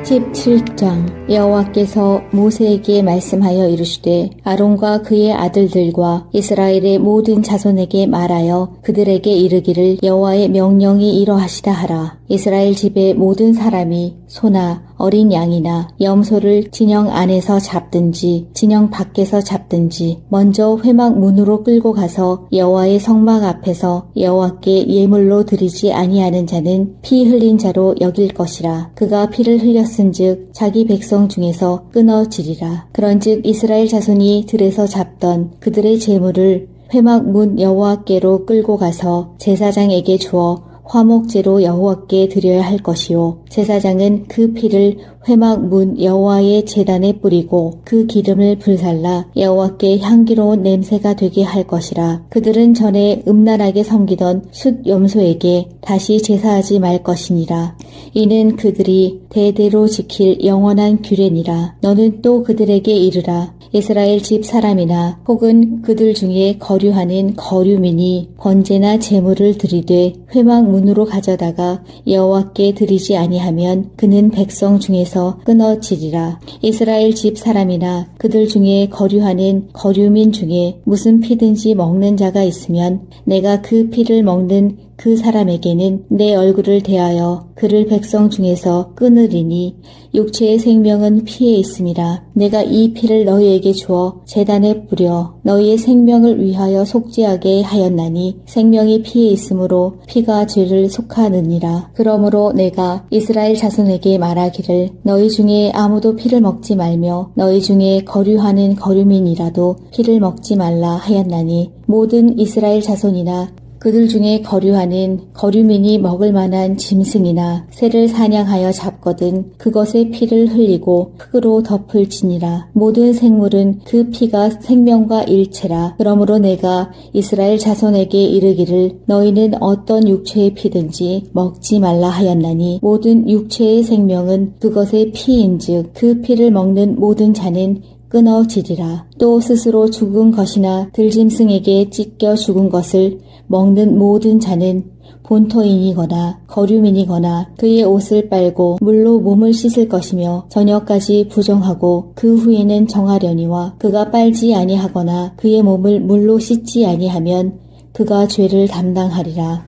17장 여호와께서 모세에게 말씀하여 이르시되 아론과 그의 아들들과 이스라엘의 모든 자손에게 말하여 그들에게 이르기를 여호와의 명령이 이러하시다 하라. 이스라엘 집의 모든 사람이 소나 어린 양이나 염소를 진영 안에서 잡든지 진영 밖에서 잡든지 먼저 회막 문으로 끌고 가서 여호와의 성막 앞에서 여호와께 예물로 드리지 아니하는 자는 피 흘린 자로 여길 것이라. 그가 피를 흘렸은즉 자기 백성 중에서 끊어지리라. 그런즉 이스라엘 자손이 들에서 잡던 그들의 제물을 회막 문 여호와께로 끌고 가서 제사장에게 주어 화목제로 여호와께 드려야 할 것이요 제사장은 그 피를 회막 문 여호와의 제단에 뿌리고 그 기름을 불살라 여호와께 향기로운 냄새가 되게 할 것이라. 그들은 전에 음란하게 섬기던 숫 염소에게 다시 제사하지 말 것이니라. 이는 그들이 대대로 지킬 영원한 규례니라. 너는 또 그들에게 이르라. 이스라엘 집 사람이나 혹은 그들 중에 거류하는 거류민이 번제나 제물을 드리되 회막 문으로 가져다가 여호와께 드리지 아니하면 그는 백성 중에서 끊어지리라. 이스라엘 집 사람이나 그들 중에 거류하는 거류민 중에 무슨 피든지 먹는 자가 있으면 내가 그 피를 먹는 그 사람에게는 내 얼굴을 대하여 그를 백성 중에서 끊으리니 육체의 생명은 피에 있음이라. 내가 이 피를 너희에게 주어 제단에 뿌려 너희의 생명을 위하여 속죄하게 하였나니 생명이 피에 있으므로 피가 죄를 속하느니라. 그러므로 내가 이스라엘 자손에게 말하기를 너희 중에 아무도 피를 먹지 말며 너희 중에 거류하는 거류민이라도 피를 먹지 말라 하였나니 모든 이스라엘 자손이나 그들 중에 거류하는 거류민이 먹을 만한 짐승이나 새를 사냥하여 잡거든 그것의 피를 흘리고 흙으로 덮을지니라. 모든 생물은 그 피가 생명과 일체라. 그러므로 내가 이스라엘 자손에게 이르기를 너희는 어떤 육체의 피든지 먹지 말라 하였나니 모든 육체의 생명은 그것의 피인즉 그 피를 먹는 모든 자는 끊어지리라. 또 스스로 죽은 것이나 들짐승에게 찢겨 죽은 것을 먹는 모든 자는 본토인이거나 거류민이거나 그의 옷을 빨고 물로 몸을 씻을 것이며 저녁까지 부정하고 그 후에는 정하려니와 그가 빨지 아니하거나 그의 몸을 물로 씻지 아니하면 그가 죄를 담당하리라.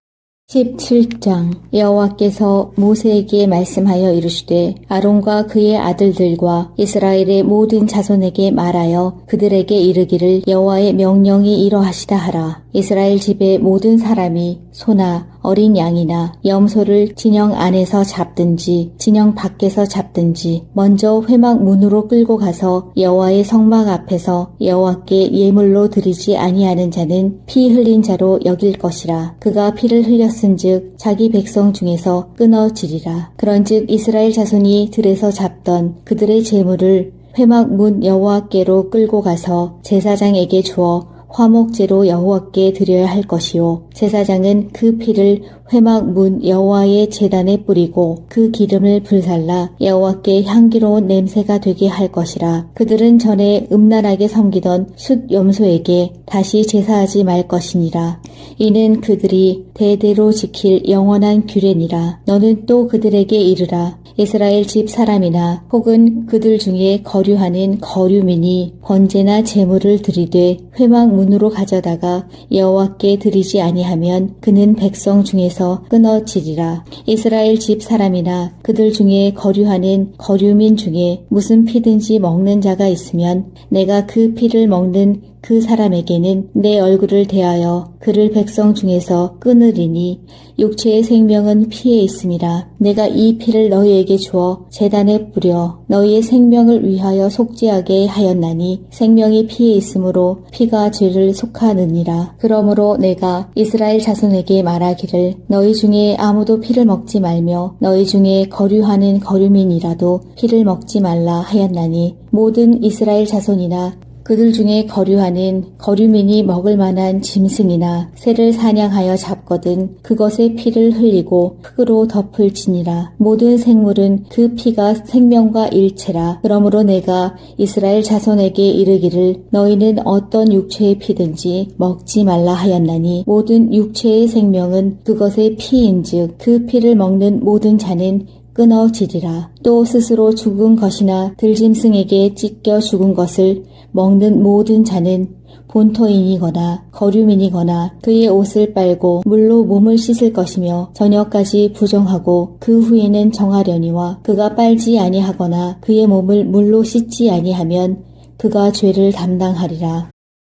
17장 여호와께서 모세에게 말씀하여 이르시되 아론과 그의 아들들과 이스라엘의 모든 자손에게 말하여 그들에게 이르기를 여호와의 명령이 이러하시다 하라. 이스라엘 집의 모든 사람이 소나 어린 양이나 염소를 진영 안에서 잡든지 진영 밖에서 잡든지 먼저 회막 문으로 끌고 가서 여호와의 성막 앞에서 여호와께 예물로 드리지 아니하는 자는 피 흘린 자로 여길 것이라. 그가 피를 흘렸은즉 자기 백성 중에서 끊어지리라. 그런즉 이스라엘 자손이 들에서 잡던 그들의 제물을 회막 문 여호와께로 끌고 가서 제사장에게 주어 화목제로 여호와께 드려야 할 것이요 제사장은 그 피를 회막 문 여호와의 제단에 뿌리고 그 기름을 불살라 여호와께 향기로운 냄새가 되게 할 것이라. 그들은 전에 음란하게 섬기던 숫 염소에게 다시 제사하지 말 것이니라. 이는 그들이 대대로 지킬 영원한 규례니라. 너는 또 그들에게 이르라. 이스라엘 집 사람이나 혹은 그들 중에 거류하는 거류민이 번제나 제물을 드리되 회막 문으로 가져다가 여호와께 드리지 아니하면 그는 백성 중에서 끊어지리라. 이스라엘 집 사람이나 그들 중에 거류하는 거류민 중에 무슨 피든지 먹는 자가 있으면 내가 그 피를 먹는 그 사람에게는 내 얼굴을 대하여 그를 백성 중에서 끊으리니 육체의 생명은 피에 있음이라. 내가 이 피를 너희에게 주어 제단에 뿌려 너희의 생명을 위하여 속죄하게 하였나니 생명이 피에 있으므로 피가 죄를 속하느니라. 그러므로 내가 이스라엘 자손에게 말하기를 너희 중에 아무도 피를 먹지 말며 너희 중에 거류하는 거류민이라도 피를 먹지 말라 하였나니 모든 이스라엘 자손이나 그들 중에 거류하는 거류민이 먹을 만한 짐승이나 새를 사냥하여 잡거든 그것의 피를 흘리고 흙으로 덮을지니라. 모든 생물은 그 피가 생명과 일체라. 그러므로 내가 이스라엘 자손에게 이르기를 너희는 어떤 육체의 피든지 먹지 말라 하였나니 모든 육체의 생명은 그것의 피인즉 그 피를 먹는 모든 자는 끊어지리라. 또 스스로 죽은 것이나 들짐승에게 찢겨 죽은 것을 먹는 모든 자는 본토인이거나 거류민이거나 그의 옷을 빨고 물로 몸을 씻을 것이며 저녁까지 부정하고 그 후에는 정하려니와 그가 빨지 아니하거나 그의 몸을 물로 씻지 아니하면 그가 죄를 담당하리라.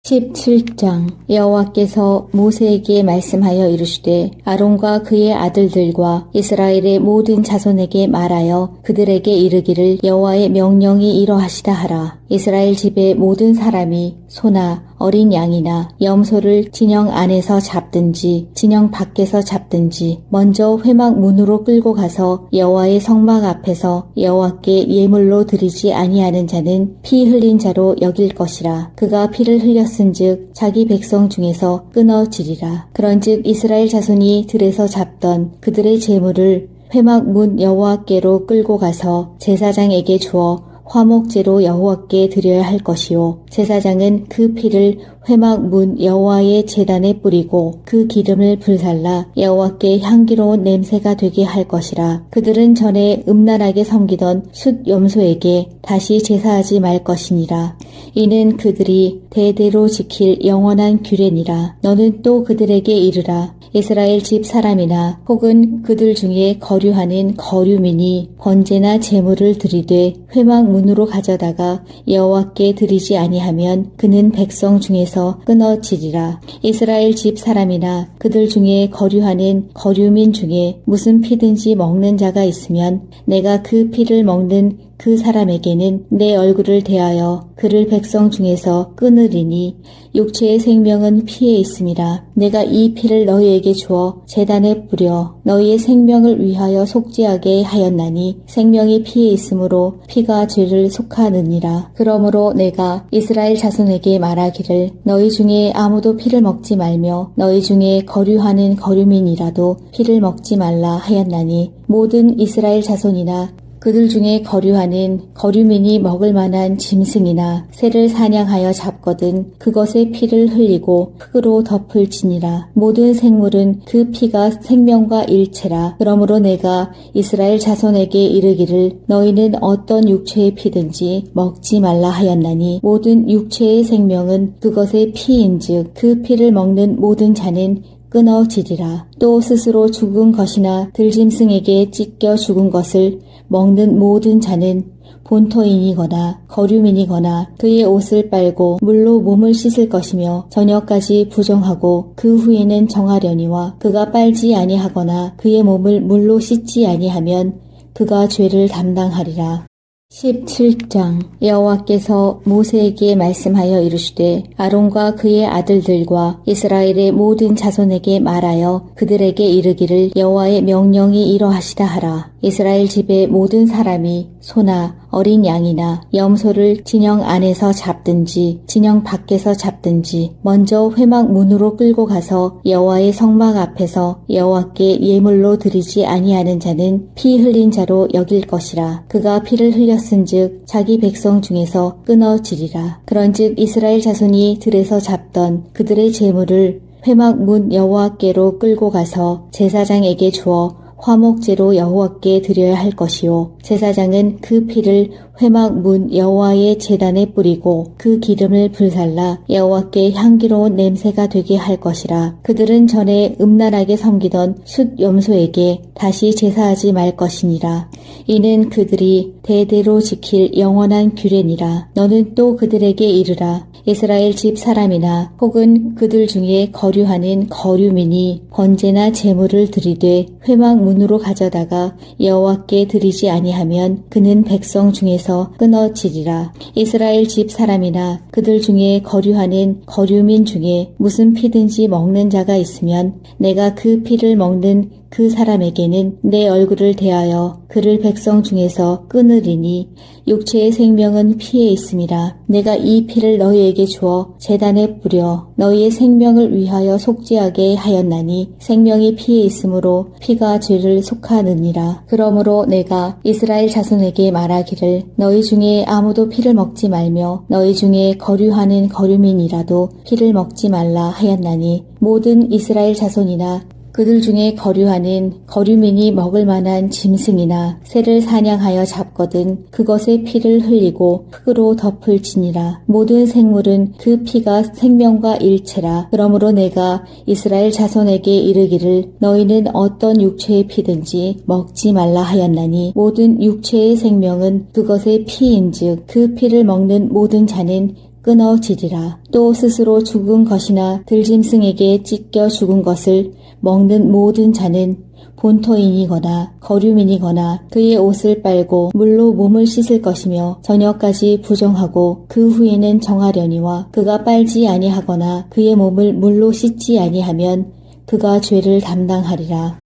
17장 여호와께서 모세에게 말씀하여 이르시되 아론과 그의 아들들과 이스라엘의 모든 자손에게 말하여 그들에게 이르기를 여호와의 명령이 이러하시다 하라. 이스라엘 집의 모든 사람이 소나 어린 양이나 염소를 진영 안에서 잡든지 진영 밖에서 잡든지 먼저 회막 문으로 끌고 가서 여호와의 성막 앞에서 여호와께 예물로 드리지 아니하는 자는 피 흘린 자로 여길 것이라. 그가 피를 흘렸은즉 자기 백성 중에서 끊어지리라. 그런즉 이스라엘 자손이 들에서 잡던 그들의 제물을 회막 문 여호와께로 끌고 가서 제사장에게 주어 화목제로 여호와께 드려야 할 것이요 제사장은 그 피를 회막 문 여호와의 제단에 뿌리고 그 기름을 불살라 여호와께 향기로운 냄새가 되게 할 것이라. 그들은 전에 음란하게 섬기던 숫 염소에게 다시 제사하지 말 것이니라. 이는 그들이 대대로 지킬 영원한 규례니라. 너는 또 그들에게 이르라. 이스라엘 집 사람이나 혹은 그들 중에 거류하는 거류민이 번제나 제물을 드리되 회막 문으로 가져다가 여호와께 드리지 아니하면 그는 백성 중에서 끊어지리라. 이스라엘 집 사람이나 그들 중에 거류하는 거류민 중에 무슨 피든지 먹는 자가 있으면 내가 그 피를 먹는 그 사람에게는 내 얼굴을 대하여 그를 백성 중에서 끊으리니 육체의 생명은 피에 있음이라. 내가 이 피를 너희에게 주어 제단에 뿌려 너희의 생명을 위하여 속죄하게 하였나니 생명이 피에 있으므로 피가 죄를 속하느니라. 그러므로 내가 이스라엘 자손에게 말하기를 너희 중에 아무도 피를 먹지 말며 너희 중에 거류하는 거류민이라도 피를 먹지 말라 하였나니 모든 이스라엘 자손이나 그들 중에 거류하는 거류민이 먹을 만한 짐승이나 새를 사냥하여 잡거든 그것의 피를 흘리고 흙으로 덮을지니라. 모든 생물은 그 피가 생명과 일체라. 그러므로 내가 이스라엘 자손에게 이르기를 너희는 어떤 육체의 피든지 먹지 말라 하였나니 모든 육체의 생명은 그것의 피인즉 그 피를 먹는 모든 자는 끊어지리라. 또 스스로 죽은 것이나 들짐승에게 찢겨 죽은 것을 먹는 모든 자는 본토인이거나 거류민이거나 그의 옷을 빨고 물로 몸을 씻을 것이며 저녁까지 부정하고 그 후에는 정하려니와 그가 빨지 아니하거나 그의 몸을 물로 씻지 아니하면 그가 죄를 담당하리라. 17장 여호와께서 모세에게 말씀하여 이르시되 아론과 그의 아들들과 이스라엘의 모든 자손에게 말하여 그들에게 이르기를 여호와의 명령이 이러하시다 하라. 이스라엘 집의 모든 사람이 소나 어린 양이나 염소를 진영 안에서 잡든지 진영 밖에서 잡든지 먼저 회막 문으로 끌고 가서 여호와의 성막 앞에서 여호와께 예물로 드리지 아니하는 자는 피 흘린 자로 여길 것이라. 그가 피를 흘렸은즉 자기 백성 중에서 끊어지리라. 그런즉 이스라엘 자손이 들에서 잡던 그들의 제물을 회막 문 여호와께로 끌고 가서 제사장에게 주어 화목제로 여호와께 드려야 할 것이요 제사장은 그 피를 회막 문 여호와의 제단에 뿌리고 그 기름을 불살라 여호와께 향기로운 냄새가 되게 할 것이라. 그들은 전에 음란하게 섬기던 숫 염소에게 다시 제사하지 말 것이니라. 이는 그들이 대대로 지킬 영원한 규례니라. 너는 또 그들에게 이르라. 이스라엘 집 사람이나 혹은 그들 중에 거류하는 거류민이 번제나 제물을 드리되 회막 문으로 가져다가 여호와께 드리지 아니하면 그는 백성 중에서 끊어지리라. 이스라엘 집 사람이나 그들 중에 거류하는 거류민 중에 무슨 피든지 먹는 자가 있으면 내가 그 피를 먹는 그 사람에게는 내 얼굴을 대하여 그를 백성 중에서 끊으리니 육체의 생명은 피에 있음이라. 내가 이 피를 너희에게 주어 제단에 뿌려 너희의 생명을 위하여 속죄하게 하였나니 생명이 피에 있으므로 피가 죄를 속하느니라. 그러므로 내가 이스라엘 자손에게 말하기를 너희 중에 아무도 피를 먹지 말며 너희 중에 거류하는 거류민이라도 피를 먹지 말라 하였나니 모든 이스라엘 자손이나 그들 중에 거류하는 거류민이 먹을 만한 짐승이나 새를 사냥하여 잡거든 그것의 피를 흘리고 흙으로 덮을지니라. 모든 생물은 그 피가 생명과 일체라. 그러므로 내가 이스라엘 자손에게 이르기를 너희는 어떤 육체의 피든지 먹지 말라 하였나니 모든 육체의 생명은 그것의 피인즉 그 피를 먹는 모든 자는 끊어지리라. 또 스스로 죽은 것이나 들짐승에게 찢겨 죽은 것을 먹는 모든 자는 본토인이거나 거류민이거나 그의 옷을 빨고 물로 몸을 씻을 것이며 저녁까지 부정하고 그 후에는 정하려니와 그가 빨지 아니하거나 그의 몸을 물로 씻지 아니하면 그가 죄를 담당하리라.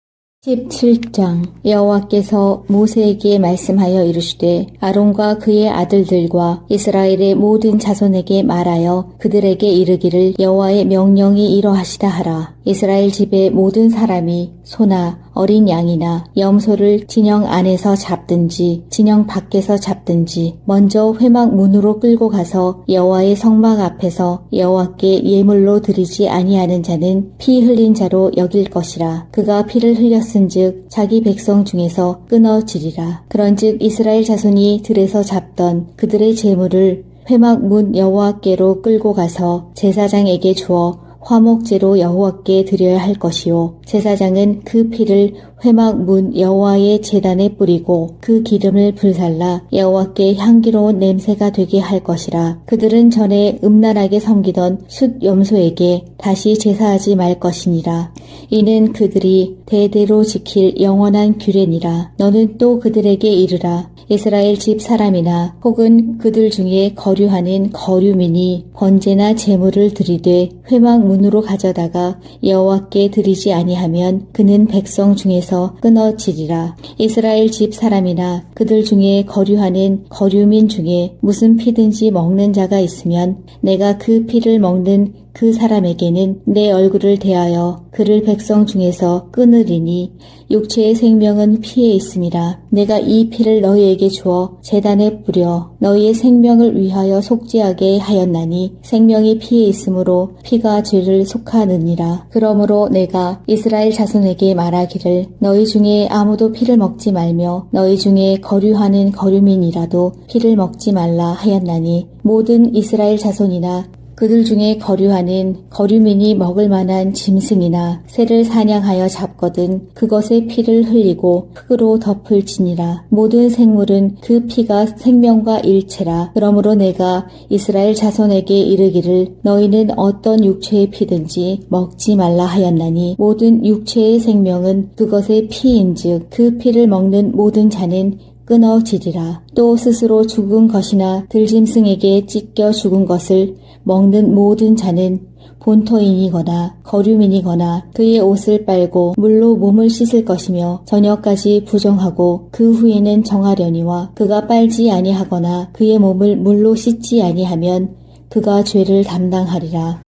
17장 여호와께서 모세에게 말씀하여 이르시되 아론과 그의 아들들과 이스라엘의 모든 자손에게 말하여 그들에게 이르기를 여호와의 명령이 이러하시다 하라. 이스라엘 집의 모든 사람이 소나 어린 양이나 염소를 진영 안에서 잡든지 진영 밖에서 잡든지 먼저 회막 문으로 끌고 가서 여호와의 성막 앞에서 여호와께 예물로 드리지 아니하는 자는 피 흘린 자로 여길 것이라. 그가 피를 흘렸은즉 자기 백성 중에서 끊어지리라. 그런즉 이스라엘 자손이 들에서 잡던 그들의 제물을 회막 문 여호와께로 끌고 가서 제사장에게 주어 화목제로 여호와께 드려야 할 것이요 제사장은 그 피를 회막 문 여호와의 제단에 뿌리고 그 기름을 불살라 여호와께 향기로운 냄새가 되게 할 것이라. 그들은 전에 음란하게 섬기던 숫 염소에게 다시 제사하지 말 것이니라. 이는 그들이 대대로 지킬 영원한 규례니라. 너는 또 그들에게 이르라. 이스라엘 집 사람이나 혹은 그들 중에 거류하는 거류민이 번제나 제물을 드리되 회막 문으로 가져다가 여호와께 드리지 아니하면 그는 백성 중에서 끊어지리라. 이스라엘 집 사람이나 그들 중에 거류하는 거류민 중에 무슨 피든지 먹는 자가 있으면 내가 그 피를 먹는 그 사람에게는 내 얼굴을 대하여 그를 백성 중에서 끊으리니 육체의 생명은 피에 있음이라. 내가 이 피를 너희에게 주어 제단에 뿌려 너희의 생명을 위하여 속죄하게 하였나니 생명이 피에 있으므로 피가 죄를 속하느니라. 그러므로 내가 이스라엘 자손에게 말하기를 너희 중에 아무도 피를 먹지 말며 너희 중에 거류하는 거류민이라도 피를 먹지 말라 하였나니 모든 이스라엘 자손이나 그들 중에 거류하는 거류민이 먹을 만한 짐승이나 새를 사냥하여 잡거든 그것의 피를 흘리고 흙으로 덮을지니라. 모든 생물은 그 피가 생명과 일체라. 그러므로 내가 이스라엘 자손에게 이르기를 너희는 어떤 육체의 피든지 먹지 말라 하였나니 모든 육체의 생명은 그것의 피인즉 그 피를 먹는 모든 자는 끊어지리라. 또 스스로 죽은 것이나 들짐승에게 찢겨 죽은 것을 먹는 모든 자는 본토인이거나 거류민이거나 그의 옷을 빨고 물로 몸을 씻을 것이며 저녁까지 부정하고 그 후에는 정하려니와 그가 빨지 아니하거나 그의 몸을 물로 씻지 아니하면 그가 죄를 담당하리라.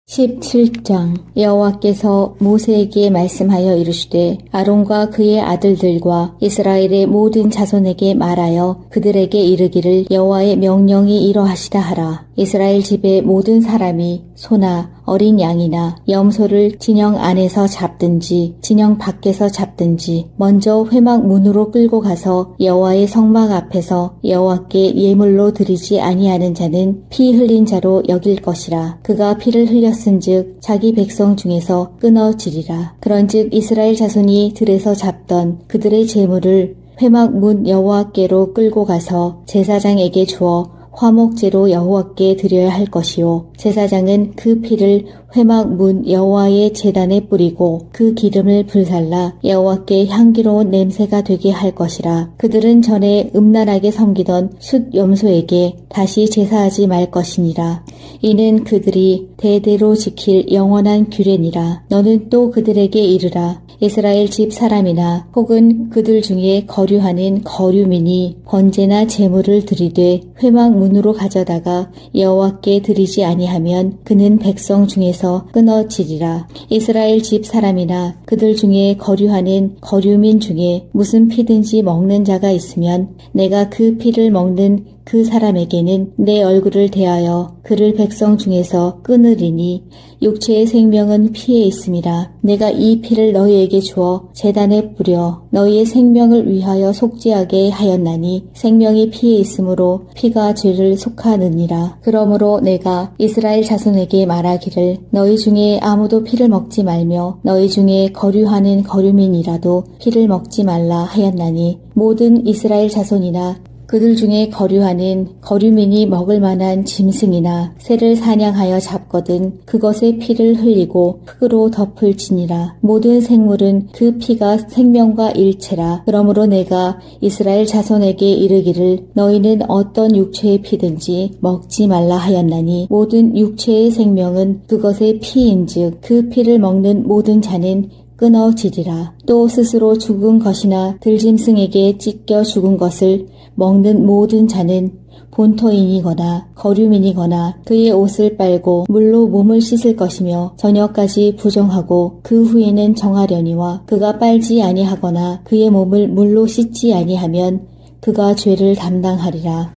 17장 여호와께서 모세에게 말씀하여 이르시되 아론과 그의 아들들과 이스라엘의 모든 자손에게 말하여 그들에게 이르기를 여호와의 명령이 이러하시다 하라. 이스라엘 집의 모든 사람이 소나 어린 양이나 염소를 진영 안에서 잡든지 진영 밖에서 잡든지 먼저 회막 문으로 끌고 가서 여호와의 성막 앞에서 여호와께 예물로 드리지 아니하는 자는 피 흘린 자로 여길 것이라. 그가 피를 흘렸은즉 자기 백성 중에서 끊어지리라. 그런즉 이스라엘 자손이 들에서 잡던 그들의 제물을 회막 문 여호와께로 끌고 가서 제사장에게 주어 화목제로 여호와께 드려야 할 것이요 제사장은 그 피를 회막 문 여호와의 제단에 뿌리고 그 기름을 불살라 여호와께 향기로운 냄새가 되게 할 것이라. 그들은 전에 음란하게 섬기던 숫 염소에게 다시 제사하지 말 것이니라. 이는 그들이 대대로 지킬 영원한 규례니라. 너는 또 그들에게 이르라. 이스라엘 집 사람이나 혹은 그들 중에 거류하는 거류민이 번제나 제물을 드리되 회막 문으로 가져다가 여호와께 드리지 아니하면 그는 백성 중에서 끊어지리라. 이스라엘 집 사람이나 그들 중에 거류하는 거류민 중에 무슨 피든지 먹는 자가 있으면 내가 그 피를 먹는 그 사람에게는 내 얼굴을 대하여 그를 백성 중에서 끊으리니 육체의 생명은 피에 있음이라. 내가 이 피를 너희에게 주어 제단에 뿌려 너희의 생명을 위하여 속죄하게 하였나니 생명이 피에 있으므로 피가 죄를 속하느니라. 그러므로 내가 이스라엘 자손에게 말하기를 너희 중에 아무도 피를 먹지 말며 너희 중에 거류하는 거류민이라도 피를 먹지 말라 하였나니 모든 이스라엘 자손이나 그들 중에 거류하는 거류민이 먹을 만한 짐승이나 새를 사냥하여 잡거든 그것의 피를 흘리고 흙으로 덮을지니라. 모든 생물은 그 피가 생명과 일체라. 그러므로 내가 이스라엘 자손에게 이르기를 너희는 어떤 육체의 피든지 먹지 말라 하였나니 모든 육체의 생명은 그것의 피인즉 그 피를 먹는 모든 자는 끊어지리라. 또 스스로 죽은 것이나 들짐승에게 찢겨 죽은 것을 먹는 모든 자는 본토인이거나 거류민이거나 그의 옷을 빨고 물로 몸을 씻을 것이며 저녁까지 부정하고 그 후에는 정하려니와 그가 빨지 아니하거나 그의 몸을 물로 씻지 아니하면 그가 죄를 담당하리라.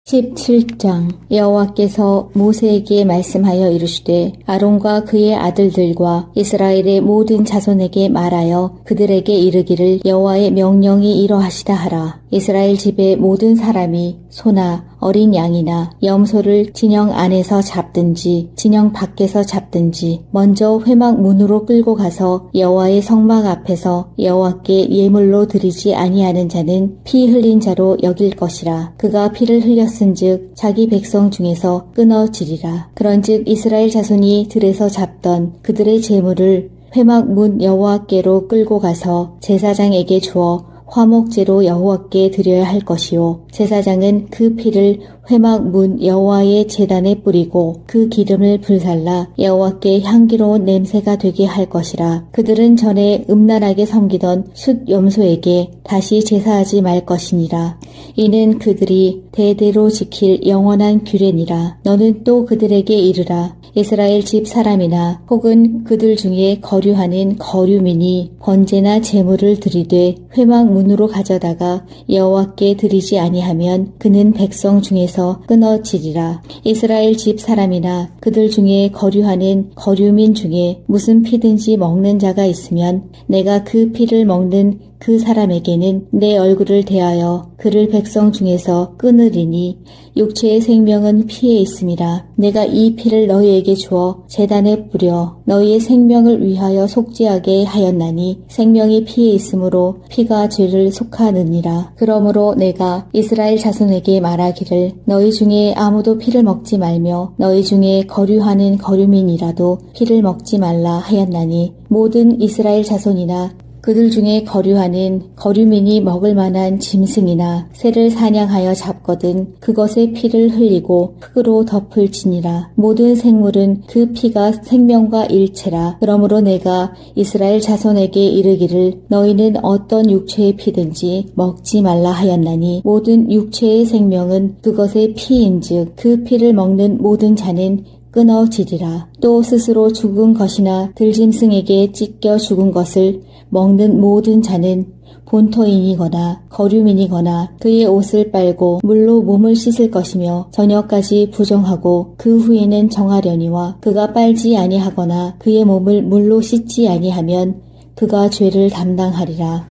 17장 여호와께서 모세에게 말씀하여 이르시되 아론과 그의 아들들과 이스라엘의 모든 자손에게 말하여 그들에게 이르기를 여호와의 명령이 이러하시다 하라. 이스라엘 집의 모든 사람이 소나 어린 양이나 염소를 진영 안에서 잡든지 진영 밖에서 잡든지 먼저 회막 문으로 끌고 가서 여호와의 성막 앞에서 여호와께 예물로 드리지 아니하는 자는 피 흘린 자로 여길 것이라. 그가 피를 흘렸은즉 자기 백성 중에서 끊어지리라. 그런즉 이스라엘 자손이 들에서 잡던 그들의 제물을 회막 문 여호와께로 끌고 가서 제사장에게 주어 화목제로 여호와께 드려야 할 것이요 제사장은 그 피를 회막 문 여호와의 제단에 뿌리고 그 기름을 불살라 여호와께 향기로운 냄새가 되게 할 것이라. 그들은 전에 음란하게 섬기던 숫 염소에게 다시 제사하지 말 것이니라. 이는 그들이 대대로 지킬 영원한 규례니라. 너는 또 그들에게 이르라. 이스라엘 집 사람이나 혹은 그들 중에 거류하는 거류민이 번제나 제물을 드리되 회막 문으로 가져다가 여호와께 드리지 아니하면 그는 백성 중에서 끊어지리라. 이스라엘 집 사람이나 그들 중에 거류하는 거류민 중에 무슨 피든지 먹는 자가 있으면 내가 그 피를 먹는 그 사람에게는 내 얼굴을 대하여 그를 백성 중에서 끊으리니 육체의 생명은 피에 있음이라. 내가 이 피를 너희에게 주어 제단에 뿌려 너희의 생명을 위하여 속죄하게 하였나니 생명이 피에 있으므로 피가 죄를 속하느니라. 그러므로 내가 이스라엘 자손에게 말하기를 너희 중에 아무도 피를 먹지 말며 너희 중에 거류하는 거류민이라도 피를 먹지 말라 하였나니 모든 이스라엘 자손이나 그들 중에 거류하는 거류민이 먹을 만한 짐승이나 새를 사냥하여 잡거든 그것의 피를 흘리고 흙으로 덮을지니라. 모든 생물은 그 피가 생명과 일체라. 그러므로 내가 이스라엘 자손에게 이르기를 너희는 어떤 육체의 피든지 먹지 말라 하였나니 모든 육체의 생명은 그것의 피인즉 그 피를 먹는 모든 자는 끊어지리라. 또 스스로 죽은 것이나 들짐승에게 찢겨 죽은 것을 먹는 모든 자는 본토인이거나 거류민이거나 그의 옷을 빨고 물로 몸을 씻을 것이며 저녁까지 부정하고 그 후에는 정하려니와 그가 빨지 아니하거나 그의 몸을 물로 씻지 아니하면 그가 죄를 담당하리라.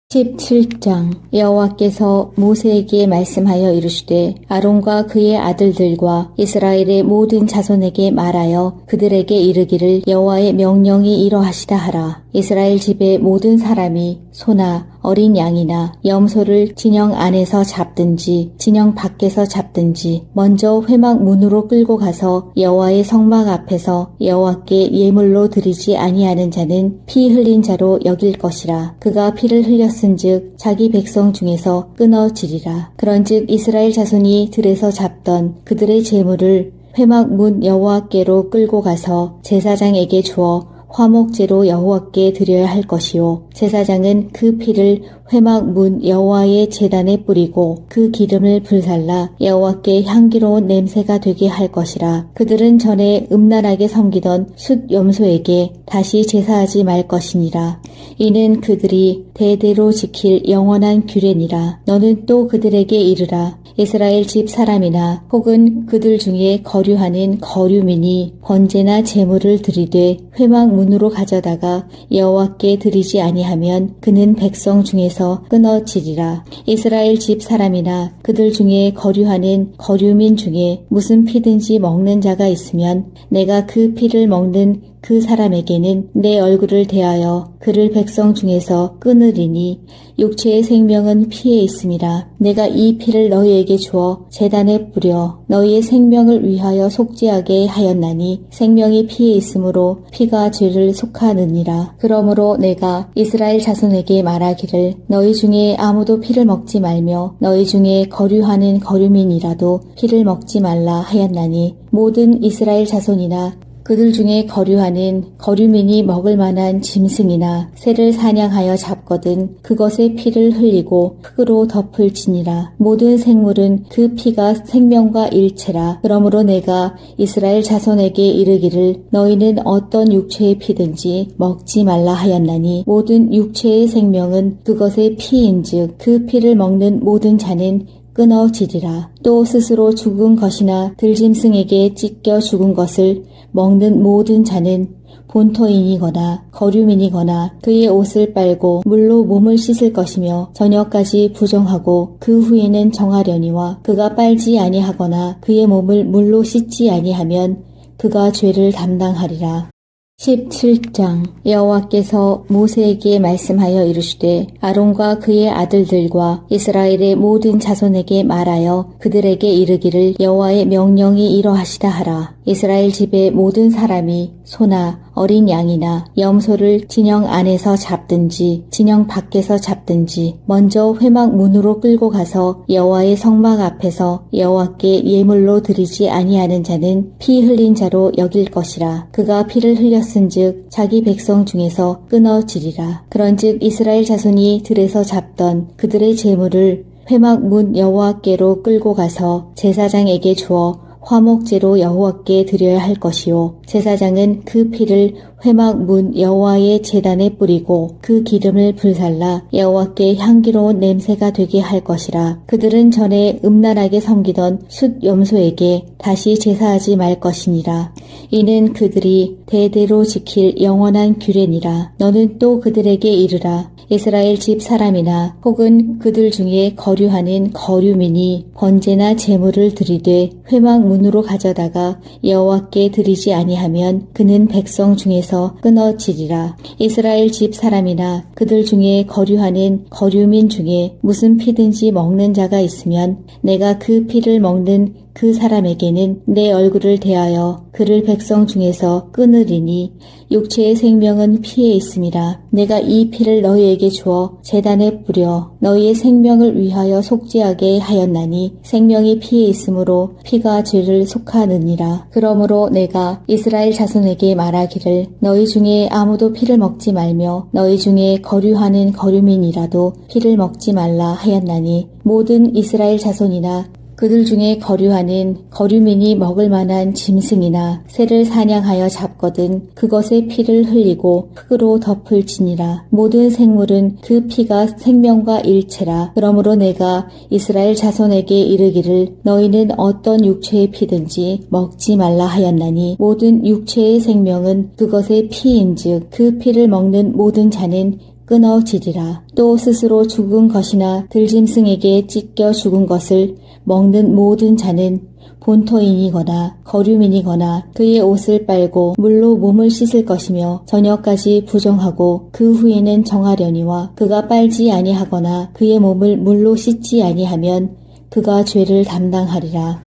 17장 여호와께서 모세에게 말씀하여 이르시되 아론과 그의 아들들과 이스라엘의 모든 자손에게 말하여 그들에게 이르기를 여호와의 명령이 이러하시다 하라. 이스라엘 집의 모든 사람이 소나 어린 양이나 염소를 진영 안에서 잡든지 진영 밖에서 잡든지 먼저 회막 문으로 끌고 가서 여호와의 성막 앞에서 여호와께 예물로 드리지 아니하는 자는 피 흘린 자로 여길 것이라. 그가 피를 흘렸은즉 자기 백성 중에서 끊어지리라. 그런즉 이스라엘 자손이 들에서 잡던 그들의 제물을 회막 문 여호와께로 끌고 가서 제사장에게 주어 화목제로 여호와께 드려야 할 것이요 제사장은 그 피를 회막 문 여호와의 제단에 뿌리고 그 기름을 불살라 여호와께 향기로운 냄새가 되게 할 것이라. 그들은 전에 음란하게 섬기던 숫 염소에게 다시 제사하지 말 것이니라. 이는 그들이 대대로 지킬 영원한 규례니라. 너는 또 그들에게 이르라. 이스라엘 집 사람이나 혹은 그들 중에 거류하는 거류민이 번제나 제물을 드리되 회막문으로 가져다가 여호와께 드리지 아니하면 그는 백성 중에서 끊어지리라. 이스라엘 집 사람이나 그들 중에 거류하는 거류민 중에 무슨 피든지 먹는 자가 있으면 내가 그 피를 먹는 그 사람에게는 내 얼굴을 대하여 그를 백성 중에서 끊으리니 육체의 생명은 피에 있음이라. 내가 이 피를 너희에게 주어 제단에 뿌려 너희의 생명을 위하여 속죄하게 하였나니 생명이 피에 있으므로 피가 죄를 속하느니라. 그러므로 내가 이스라엘 자손에게 말하기를 너희 중에 아무도 피를 먹지 말며 너희 중에 거류하는 거류민이라도 피를 먹지 말라 하였나니 모든 이스라엘 자손이나 그들 중에 거류하는 거류민이 먹을 만한 짐승이나 새를 사냥하여 잡거든 그것의 피를 흘리고 흙으로 덮을지니라. 모든 생물은 그 피가 생명과 일체라. 그러므로 내가 이스라엘 자손에게 이르기를 너희는 어떤 육체의 피든지 먹지 말라 하였나니 모든 육체의 생명은 그것의 피인즉 그 피를 먹는 모든 자는 끊어지리라. 또 스스로 죽은 것이나 들짐승에게 찢겨 죽은 것을 먹는 모든 자는 본토인이거나 거류민이거나 그의 옷을 빨고 물로 몸을 씻을 것이며 저녁까지 부정하고 그 후에는 정하려니와 그가 빨지 아니하거나 그의 몸을 물로 씻지 아니하면 그가 죄를 담당하리라. 17장 여호와께서 모세에게 말씀하여 이르시되 아론과 그의 아들들과 이스라엘의 모든 자손에게 말하여 그들에게 이르기를 여호와의 명령이 이러하시다 하라. 이스라엘 집의 모든 사람이 소나 어린 양이나 염소를 진영 안에서 잡든지 진영 밖에서 잡든지 먼저 회막 문으로 끌고 가서 여호와의 성막 앞에서 여호와께 예물로 드리지 아니하는 자는 피 흘린 자로 여길 것이라. 그가 피를 흘렸은즉 자기 백성 중에서 끊어지리라. 그런즉 이스라엘 자손이 들에서 잡던 그들의 제물을 회막 문 여호와께로 끌고 가서 제사장에게 주어 화목제로 여호와께 드려야 할 것이요 제사장은 그 피를 회막 문 여호와의 제단에 뿌리고 그 기름을 불살라 여호와께 향기로운 냄새가 되게 할 것이라. 그들은 전에 음란하게 섬기던 숫 염소에게 다시 제사하지 말 것이니라. 이는 그들이 대대로 지킬 영원한 규례니라. 너는 또 그들에게 이르라. 이스라엘 집 사람이나 혹은 그들 중에 거류하는 거류민이 번제나 제물을 드리되 회막 문으로 가져다가 여호와께 드리지 아니하면 그는 백성 중에서 끊어지리라. 이스라엘 집 사람이나 그들 중에 거류하는 거류민 중에 무슨 피든지 먹는 자가 있으면 내가 그 피를 먹는 그 사람에게는 내 얼굴을 대하여 그를 백성 중에서 끊으리니 육체의 생명은 피에 있음이라. 내가 이 피를 너희에게 주어 제단에 뿌려 너희의 생명을 위하여 속죄하게 하였나니 생명이 피에 있으므로 피가 죄를 속하느니라. 그러므로 내가 이스라엘 자손에게 말하기를 너희 중에 아무도 피를 먹지 말며 너희 중에 거류하는 거류민이라도 피를 먹지 말라 하였나니 모든 이스라엘 자손이나 그들 중에 거류하는 거류민이 먹을 만한 짐승이나 새를 사냥하여 잡거든 그것의 피를 흘리고 흙으로 덮을지니라. 모든 생물은 그 피가 생명과 일체라. 그러므로 내가 이스라엘 자손에게 이르기를 너희는 어떤 육체의 피든지 먹지 말라 하였나니 모든 육체의 생명은 그것의 피인즉 그 피를 먹는 모든 자는 끊어지리라. 또 스스로 죽은 것이나 들짐승에게 찢겨 죽은 것을 먹는 모든 자는 본토인이거나 거류민이거나 그의 옷을 빨고 물로 몸을 씻을 것이며 저녁까지 부정하고 그 후에는 정하려니와 그가 빨지 아니하거나 그의 몸을 물로 씻지 아니하면 그가 죄를 담당하리라.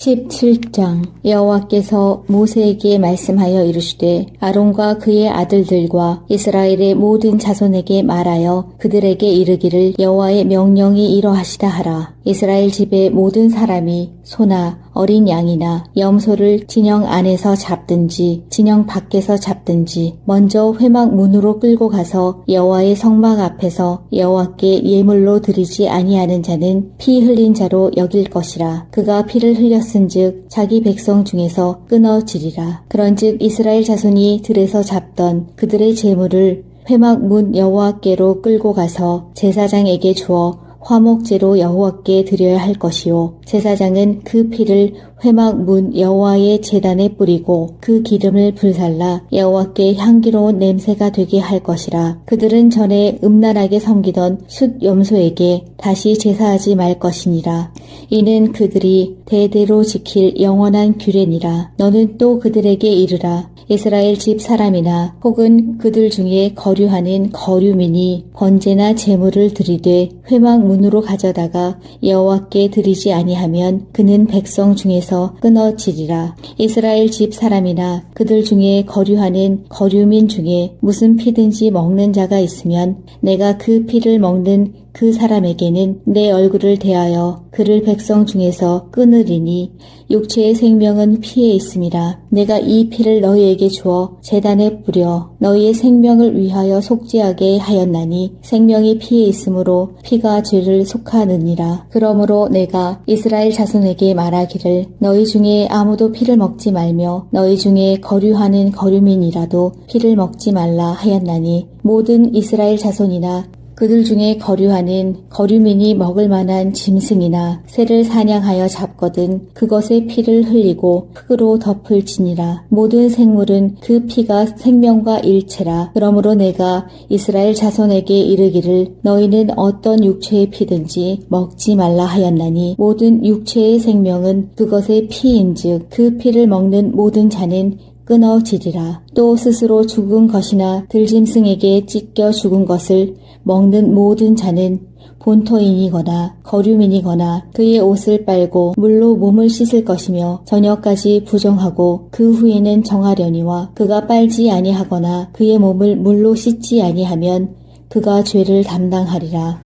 17장 여호와께서 모세에게 말씀하여 이르시되 아론과 그의 아들들과 이스라엘의 모든 자손에게 말하여 그들에게 이르기를 여호와의 명령이 이러하시다 하라. 이스라엘 집의 모든 사람이 소나 어린 양이나 염소를 진영 안에서 잡든지 진영 밖에서 잡든지 먼저 회막 문으로 끌고 가서 여호와의 성막 앞에서 여호와께 예물로 드리지 아니하는 자는 피 흘린 자로 여길 것이라. 그가 피를 흘렸은즉 자기 백성 중에서 끊어지리라. 그런즉 이스라엘 자손이 들에서 잡던 그들의 제물을 회막 문 여호와께로 끌고 가서 제사장에게 주어 화목제로 여호와께 드려야 할 것이요 제사장은 그 피를 회막 문 여호와의 제단에 뿌리고 그 기름을 불살라 여호와께 향기로운 냄새가 되게 할 것이라. 그들은 전에 음란하게 섬기던 숫 염소에게 다시 제사하지 말 것이니라. 이는 그들이 대대로 지킬 영원한 규례니라. 너는 또 그들에게 이르라. 이스라엘 집 사람이나 혹은 그들 중에 거류하는 거류민이 번제나 제물을 드리되 회막 문으로 가져다가 여호와께 드리지 아니하면 그는 백성 중에서 끊어지리라. 이스라엘 집 사람이나 그들 중에 거류하는 거류민 중에 무슨 피든지 먹는 자가 있으면 내가 그 피를 먹는 그 사람에게는 내 얼굴을 대하여 그를 백성 중에서 끊으리니 육체의 생명은 피에 있음이라. 내가 이 피를 너희에게 주어 제단에 뿌려 너희의 생명을 위하여 속죄하게 하였나니 생명이 피에 있으므로 피가 죄를 속하느니라. 그러므로 내가 이스라엘 자손에게 말하기를 너희 중에 아무도 피를 먹지 말며 너희 중에 거류하는 거류민이라도 피를 먹지 말라 하였나니 모든 이스라엘 자손이나 그들 중에 거류하는 거류민이 먹을 만한 짐승이나 새를 사냥하여 잡거든 그것의 피를 흘리고 흙으로 덮을지니라. 모든 생물은 그 피가 생명과 일체라. 그러므로 내가 이스라엘 자손에게 이르기를 너희는 어떤 육체의 피든지 먹지 말라 하였나니 모든 육체의 생명은 그것의 피인즉 그 피를 먹는 모든 자는 끊어지리라. 또 스스로 죽은 것이나 들짐승에게 찢겨 죽은 것을 먹는 모든 자는 본토인이거나 거류민이거나 그의 옷을 빨고 물로 몸을 씻을 것이며 저녁까지 부정하고 그 후에는 정하려니와 그가 빨지 아니하거나 그의 몸을 물로 씻지 아니하면 그가 죄를 담당하리라.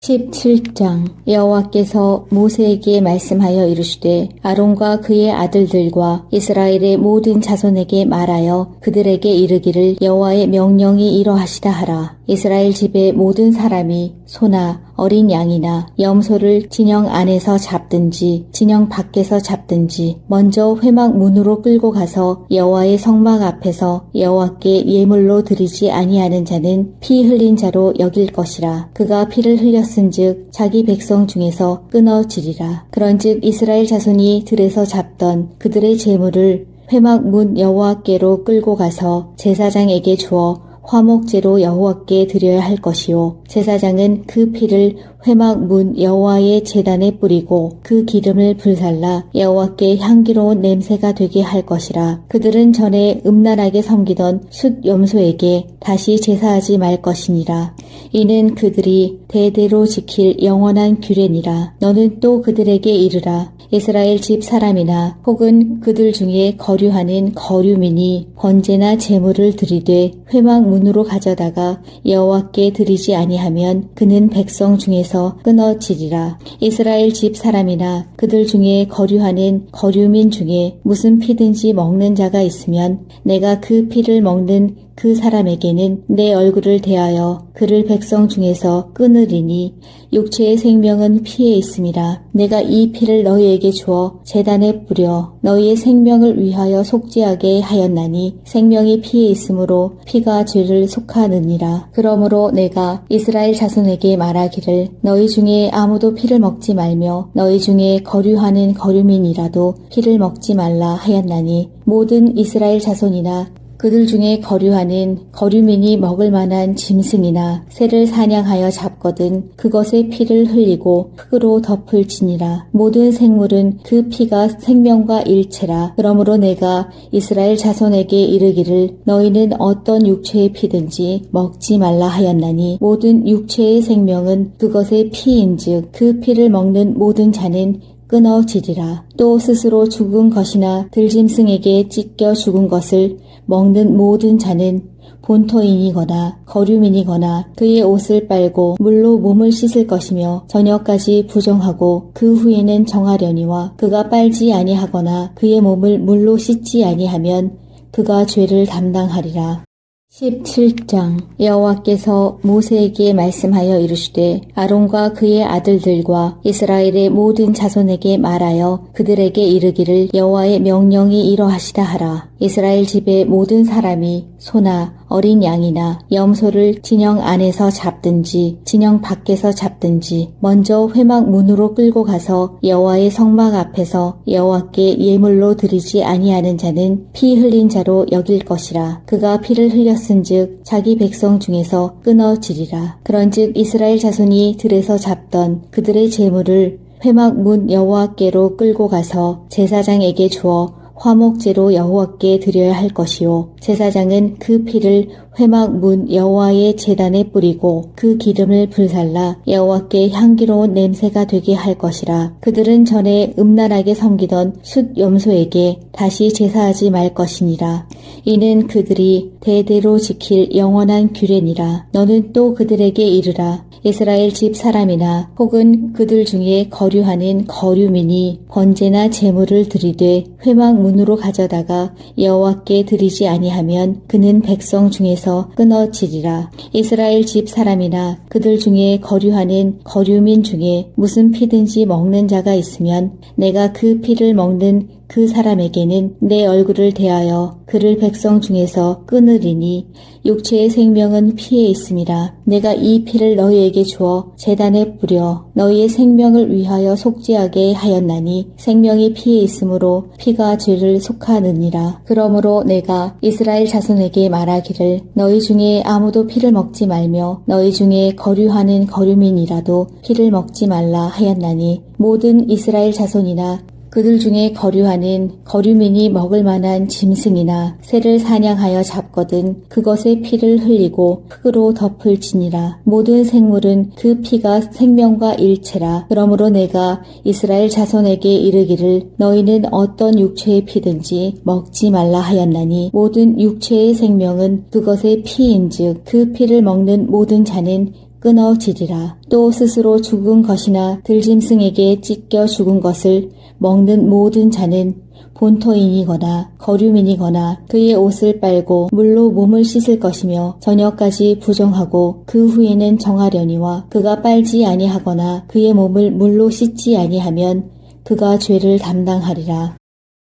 17장 여호와께서 모세에게 말씀하여 이르시되 아론과 그의 아들들과 이스라엘의 모든 자손에게 말하여 그들에게 이르기를 여호와의 명령이 이러하시다 하라. 이스라엘 집의 모든 사람이 소나 어린 양이나 염소를 진영 안에서 잡든지 진영 밖에서 잡든지 먼저 회막 문으로 끌고 가서 여호와의 성막 앞에서 여호와께 예물로 드리지 아니하는 자는 피 흘린 자로 여길 것이라. 그가 피를 흘렸은즉 자기 백성 중에서 끊어지리라. 그런즉 이스라엘 자손이 들에서 잡던 그들의 제물을 회막 문 여호와께로 끌고 가서 제사장에게 주어 화목제로 여호와께 드려야 할 것이요 제사장은 그 피를 회막 문 여호와의 제단에 뿌리고 그 기름을 불살라 여호와께 향기로운 냄새가 되게 할 것이라. 그들은 전에 음란하게 섬기던 숫 염소에게 다시 제사하지 말 것이니라. 이는 그들이 대대로 지킬 영원한 규례니라. 너는 또 그들에게 이르라. 이스라엘 집 사람이나 혹은 그들 중에 거류하는 거류민이 번제나 제물을 드리되 회막 문으로 가져다가 여호와께 드리지 아니하면 그는 백성 중에서 끊어지리라. 이스라엘 집 사람이나 그들 중에 거류하는 거류민 중에 무슨 피든지 먹는 자가 있으면 내가 그 피를 먹는 그 사람에게는 내 얼굴을 대하여 그를 백성 중에서 끊으리니 육체의 생명은 피에 있음이라. 내가 이 피를 너희에게 주어 제단에 뿌려 너희의 생명을 위하여 속죄하게 하였나니 생명이 피에 있으므로 피가 죄를 속하느니라. 그러므로 내가 이스라엘 자손에게 말하기를 너희 중에 아무도 피를 먹지 말며 너희 중에 거류하는 거류민이라도 피를 먹지 말라 하였나니 모든 이스라엘 자손이나 그들 중에 거류하는 거류민이 먹을 만한 짐승이나 새를 사냥하여 잡거든 그것의 피를 흘리고 흙으로 덮을지니라. 모든 생물은 그 피가 생명과 일체라. 그러므로 내가 이스라엘 자손에게 이르기를 너희는 어떤 육체의 피든지 먹지 말라 하였나니 모든 육체의 생명은 그것의 피인즉 그 피를 먹는 모든 자는 끊어지리라. 또 스스로 죽은 것이나 들짐승에게 찢겨 죽은 것을 먹는 모든 자는 본토인이거나 거류민이거나 그의 옷을 빨고 물로 몸을 씻을 것이며 저녁까지 부정하고 그 후에는 정하려니와 그가 빨지 아니하거나 그의 몸을 물로 씻지 아니하면 그가 죄를 담당하리라. 17장 여호와께서 모세에게 말씀하여 이르시되 아론과 그의 아들들과 이스라엘의 모든 자손에게 말하여 그들에게 이르기를 여호와의 명령이 이러하시다 하라. 이스라엘 집의 모든 사람이 소나 어린 양이나 염소를 진영 안에서 잡든지 진영 밖에서 잡든지 먼저 회막 문으로 끌고 가서 여호와의 성막 앞에서 여호와께 예물로 드리지 아니하는 자는 피 흘린 자로 여길 것이라. 그가 피를 흘렸은즉 자기 백성 중에서 끊어지리라. 그런즉 이스라엘 자손이 들에서 잡던 그들의 제물을 회막 문 여호와께로 끌고 가서 제사장에게 주어 화목제로 여호와께 드려야 할 것이요 제사장은 그 피를 회막 문 여호와의 제단에 뿌리고 그 기름을 불살라 여호와께 향기로운 냄새가 되게 할 것이라. 그들은 전에 음란하게 섬기던 숫 염소에게 다시 제사하지 말 것이니라. 이는 그들이 대대로 지킬 영원한 규례니라. 너는 또 그들에게 이르라. 이스라엘 집 사람이나 혹은 그들 중에 거류하는 거류민이 번제나 제물을 드리되 회막 문으로 가져다가 여호와께 드리지 아니하면 그는 백성 중에서 끊어지리라. 이스라엘 집 사람이나 그들 중에 거류하는 거류민 중에 무슨 피든지 먹는 자가 있으면 내가 그 피를 먹는 그 사람에게는 내 얼굴을 대하여 그를 백성 중에서 끊으리니 육체의 생명은 피에 있음이라. 내가 이 피를 너희에게 주어 제단에 뿌려 너희의 생명을 위하여 속죄하게 하였나니 생명이 피에 있으므로 피가 죄를 속하느니라. 그러므로 내가 이스라엘 자손에게 말하기를 너희 중에 아무도 피를 먹지 말며 너희 중에 거류하는 거류민이라도 피를 먹지 말라 하였나니 모든 이스라엘 자손이나 그들 중에 거류하는 거류민이 먹을 만한 짐승이나 새를 사냥하여 잡거든 그것의 피를 흘리고 흙으로 덮을지니라. 모든 생물은 그 피가 생명과 일체라. 그러므로 내가 이스라엘 자손에게 이르기를 너희는 어떤 육체의 피든지 먹지 말라 하였나니 모든 육체의 생명은 그것의 피인즉 그 피를 먹는 모든 자는 끊어지리라. 또 스스로 죽은 것이나 들짐승에게 찢겨 죽은 것을 먹는 모든 자는 본토인이거나 거류민이거나 그의 옷을 빨고 물로 몸을 씻을 것이며 저녁까지 부정하고 그 후에는 정하려니와 그가 빨지 아니하거나 그의 몸을 물로 씻지 아니하면 그가 죄를 담당하리라.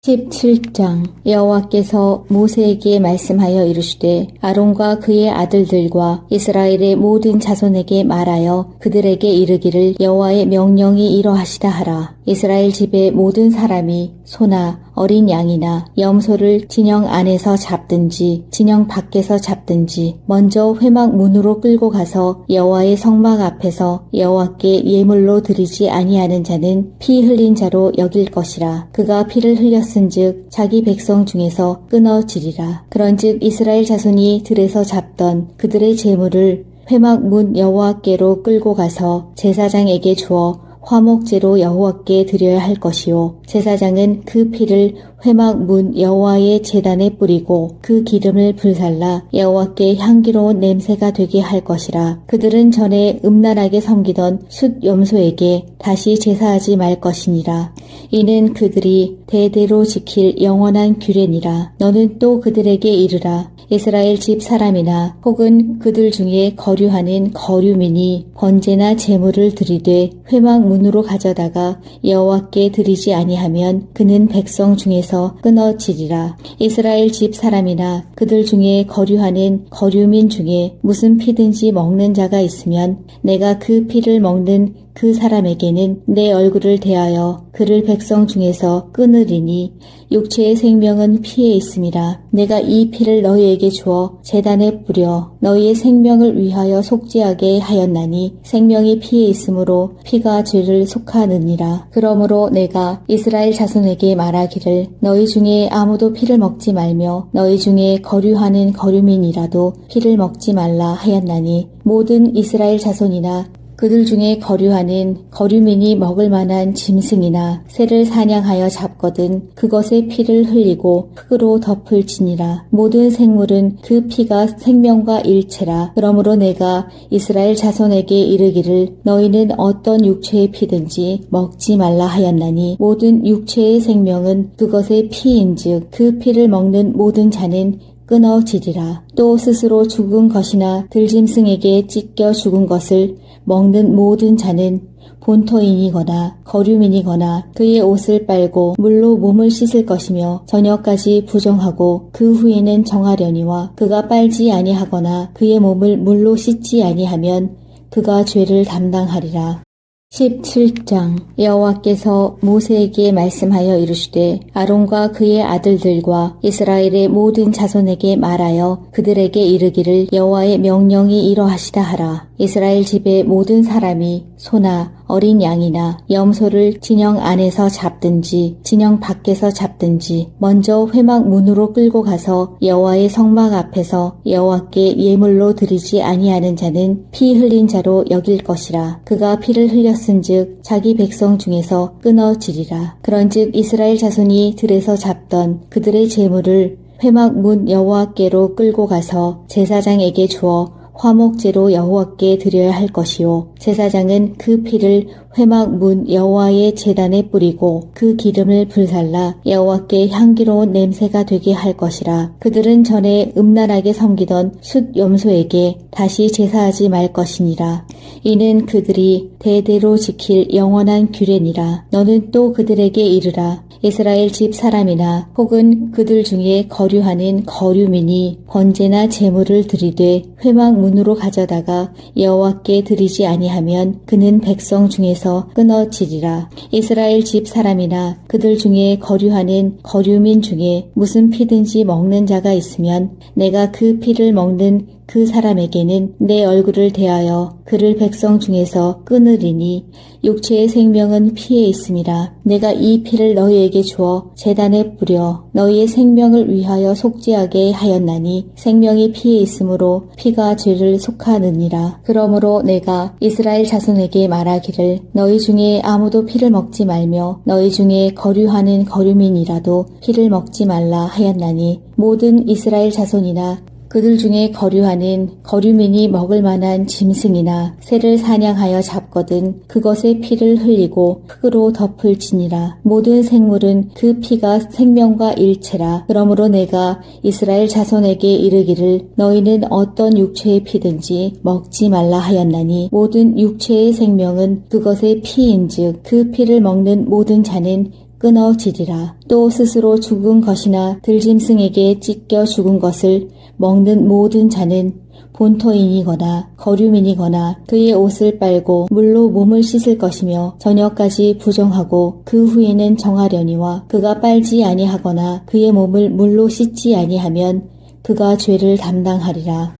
17장 여호와께서 모세에게 말씀하여 이르시되 아론과 그의 아들들과 이스라엘의 모든 자손에게 말하여 그들에게 이르기를 여호와의 명령이 이러하시다 하라. 이스라엘 집의 모든 사람이 소나 어린 양이나 염소를 진영 안에서 잡든지 진영 밖에서 잡든지 먼저 회막 문으로 끌고 가서 여호와의 성막 앞에서 여호와께 예물로 드리지 아니하는 자는 피 흘린 자로 여길 것이라. 그가 피를 흘렸은즉 자기 백성 중에서 끊어지리라. 그런즉 이스라엘 자손이 들에서 잡던 그들의 제물을 회막 문 여호와께로 끌고 가서 제사장에게 주어 화목제로 여호와께 드려야 할 것이요 제사장은 그 피를 회막 문 여호와의 제단에 뿌리고 그 기름을 불살라 여호와께 향기로운 냄새가 되게 할 것이라. 그들은 전에 음란하게 섬기던 숫 염소에게 다시 제사하지 말 것이니라. 이는 그들이 대대로 지킬 영원한 규례니라. 너는 또 그들에게 이르라. 이스라엘 집 사람이나 혹은 그들 중에 거류하는 거류민이 번제나 제물을 드리되 회막 문으로 가져다가 여호와께 드리지 아니하면 그는 백성 중에서 끊어지리라. 이스라엘 집 사람이나 그들 중에 거류하는 거류민 중에 무슨 피든지 먹는 자가 있으면 내가 그 피를 먹는 그 사람에게는 내 얼굴을 대하여 그를 백성 중에서 끊으리니 육체의 생명은 피에 있음이라. 내가 이 피를 너희에게 주어 제단에 뿌려 너희의 생명을 위하여 속죄하게 하였나니 생명이 피에 있으므로 피가 죄를 속하느니라. 그러므로 내가 이스라엘 자손에게 말하기를 너희 중에 아무도 피를 먹지 말며 너희 중에 거류하는 거류민이라도 피를 먹지 말라 하였나니 모든 이스라엘 자손이나 그들 중에 거류하는 거류민이 먹을 만한 짐승이나 새를 사냥하여 잡거든 그것의 피를 흘리고 흙으로 덮을지니라. 모든 생물은 그 피가 생명과 일체라. 그러므로 내가 이스라엘 자손에게 이르기를 너희는 어떤 육체의 피든지 먹지 말라 하였나니 모든 육체의 생명은 그것의 피인즉 그 피를 먹는 모든 자는 끊어지리라. 또 스스로 죽은 것이나 들짐승에게 찢겨 죽은 것을 먹는 모든 자는 본토인이거나 거류민이거나 그의 옷을 빨고 물로 몸을 씻을 것이며 저녁까지 부정하고 그 후에는 정하려니와 그가 빨지 아니하거나 그의 몸을 물로 씻지 아니하면 그가 죄를 담당하리라. 17장 여호와께서 모세에게 말씀하여 이르시되 아론과 그의 아들들과 이스라엘의 모든 자손에게 말하여 그들에게 이르기를 여호와의 명령이 이러하시다 하라. 이스라엘 집의 모든 사람이 소나 어린 양이나 염소를 진영 안에서 잡든지 진영 밖에서 잡든지 먼저 회막 문으로 끌고 가서 여호와의 성막 앞에서 여호와께 예물로 드리지 아니하는 자는 피 흘린 자로 여길 것이라. 그가 피를 흘렸은즉 자기 백성 중에서 끊어지리라. 그런즉 이스라엘 자손이 들에서 잡던 그들의 제물을 회막 문 여호와께로 끌고 가서 제사장에게 주어 화목제로 여호와께 드려야 할 것이요 제사장은 그 피를 회막 문 여호와의 제단에 뿌리고 그 기름을 불살라 여호와께 향기로운 냄새가 되게 할 것이라. 그들은 전에 음란하게 섬기던 숫 염소에게 다시 제사하지 말 것이니라. 이는 그들이 대대로 지킬 영원한 규례니라. 너는 또 그들에게 이르라. 이스라엘 집 사람이나 혹은 그들 중에 거류하는 거류민이 번제나 제물을 드리되 회막 문으로 가져다가 여호와께 드리지 아니하면 그는 백성 중에서 끊어지리라. 이스라엘 집 사람이나 그들 중에 거류하는 거류민 중에 무슨 피든지 먹는 자가 있으면 내가 그 피를 먹는 그 사람에게는 내 얼굴을 대하여 그를 백성 중에서 끊으리니 육체의 생명은 피에 있음이라. 내가 이 피를 너희에게 주어 제단에 뿌려 너희의 생명을 위하여 속죄하게 하였나니 생명이 피에 있으므로 피가 죄를 속하느니라. 그러므로 내가 이스라엘 자손에게 말하기를 너희 중에 아무도 피를 먹지 말며 너희 중에 거류하는 거류민이라도 피를 먹지 말라 하였나니 모든 이스라엘 자손이나 그들 중에 거류하는 거류민이 먹을 만한 짐승이나 새를 사냥하여 잡거든 그것의 피를 흘리고 흙으로 덮을지니라. 모든 생물은 그 피가 생명과 일체라. 그러므로 내가 이스라엘 자손에게 이르기를 너희는 어떤 육체의 피든지 먹지 말라 하였나니 모든 육체의 생명은 그것의 피인즉 그 피를 먹는 모든 자는 끊어지리라. 또 스스로 죽은 것이나 들짐승에게 찢겨 죽은 것을 먹는 모든 자는 본토인이거나 거류민이거나 그의 옷을 빨고 물로 몸을 씻을 것이며 저녁까지 부정하고 그 후에는 정하려니와 그가 빨지 아니하거나 그의 몸을 물로 씻지 아니하면 그가 죄를 담당하리라.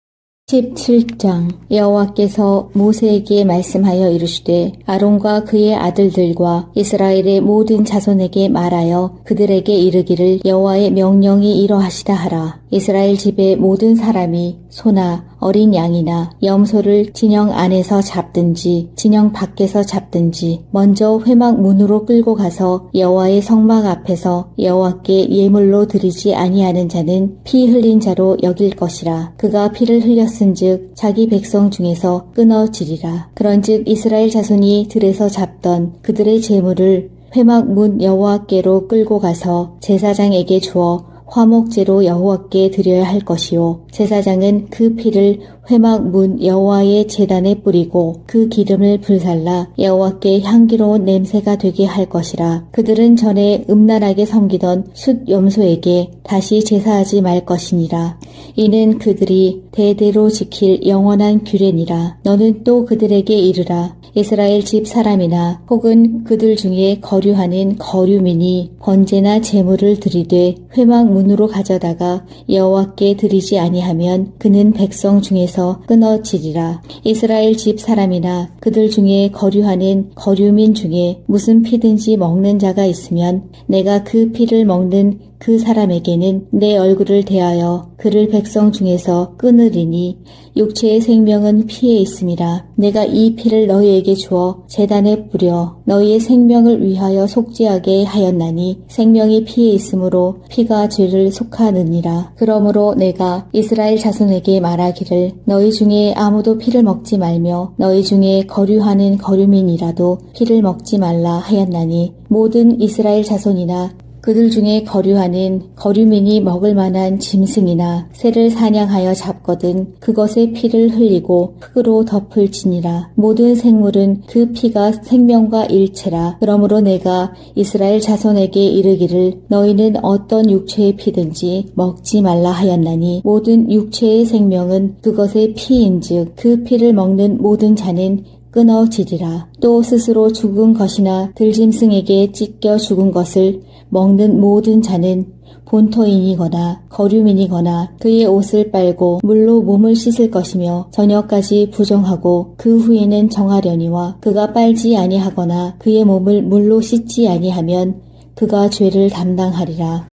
17장 여호와께서 모세에게 말씀하여 이르시되 아론과 그의 아들들과 이스라엘의 모든 자손에게 말하여 그들에게 이르기를 여호와의 명령이 이러하시다 하라. 이스라엘 집의 모든 사람이 소나 어린 양이나 염소를 진영 안에서 잡든지 진영 밖에서 잡든지 먼저 회막 문으로 끌고 가서 여호와의 성막 앞에서 여호와께 예물로 드리지 아니하는 자는 피 흘린 자로 여길 것이라. 그가 피를 흘렸은즉 자기 백성 중에서 끊어지리라. 그런즉 이스라엘 자손이 들에서 잡던 그들의 제물을 회막 문 여호와께로 끌고 가서 제사장에게 주어 화목제로 여호와께 드려야 할 것이요 제사장은 그 피를 회막 문 여호와의 제단에 뿌리고 그 기름을 불살라 여호와께 향기로운 냄새가 되게 할 것이라. 그들은 전에 음란하게 섬기던 숫 염소에게 다시 제사하지 말 것이니라. 이는 그들이 대대로 지킬 영원한 규례니라. 너는 또 그들에게 이르라. 이스라엘 집 사람이나 혹은 그들 중에 거류하는 거류민이 번제나 제물을 드리되 회막 문으로 가져다가 여호와께 드리지 아니하면 그는 백성 중에서 끊어지리라. 이스라엘 집 사람이나 그들 중에 거류하는 거류민 중에 무슨 피든지 먹는 자가 있으면 내가 그 피를 먹는 그 사람에게는 내 얼굴을 대하여 그를 백성 중에서 끊으리니 육체의 생명은 피에 있음이라. 내가 이 피를 너희에게 주어 제단에 뿌려 너희의 생명을 위하여 속죄하게 하였나니 생명이 피에 있으므로 피가 죄를 속하느니라. 그러므로 내가 이스라엘 자손에게 말하기를 너희 중에 아무도 피를 먹지 말며 너희 중에 거류하는 거류민이라도 피를 먹지 말라 하였나니 모든 이스라엘 자손이나 그들 중에 거류하는 거류민이 먹을 만한 짐승이나 새를 사냥하여 잡거든 그것의 피를 흘리고 흙으로 덮을지니라. 모든 생물은 그 피가 생명과 일체라. 그러므로 내가 이스라엘 자손에게 이르기를 너희는 어떤 육체의 피든지 먹지 말라 하였나니 모든 육체의 생명은 그것의 피인즉 그 피를 먹는 모든 자는 끊어지리라. 또 스스로 죽은 것이나 들짐승에게 찢겨 죽은 것을 먹는 모든 자는 본토인이거나 거류민이거나 그의 옷을 빨고 물로 몸을 씻을 것이며 저녁까지 부정하고 그 후에는 정하려니와 그가 빨지 아니하거나 그의 몸을 물로 씻지 아니하면 그가 죄를 담당하리라.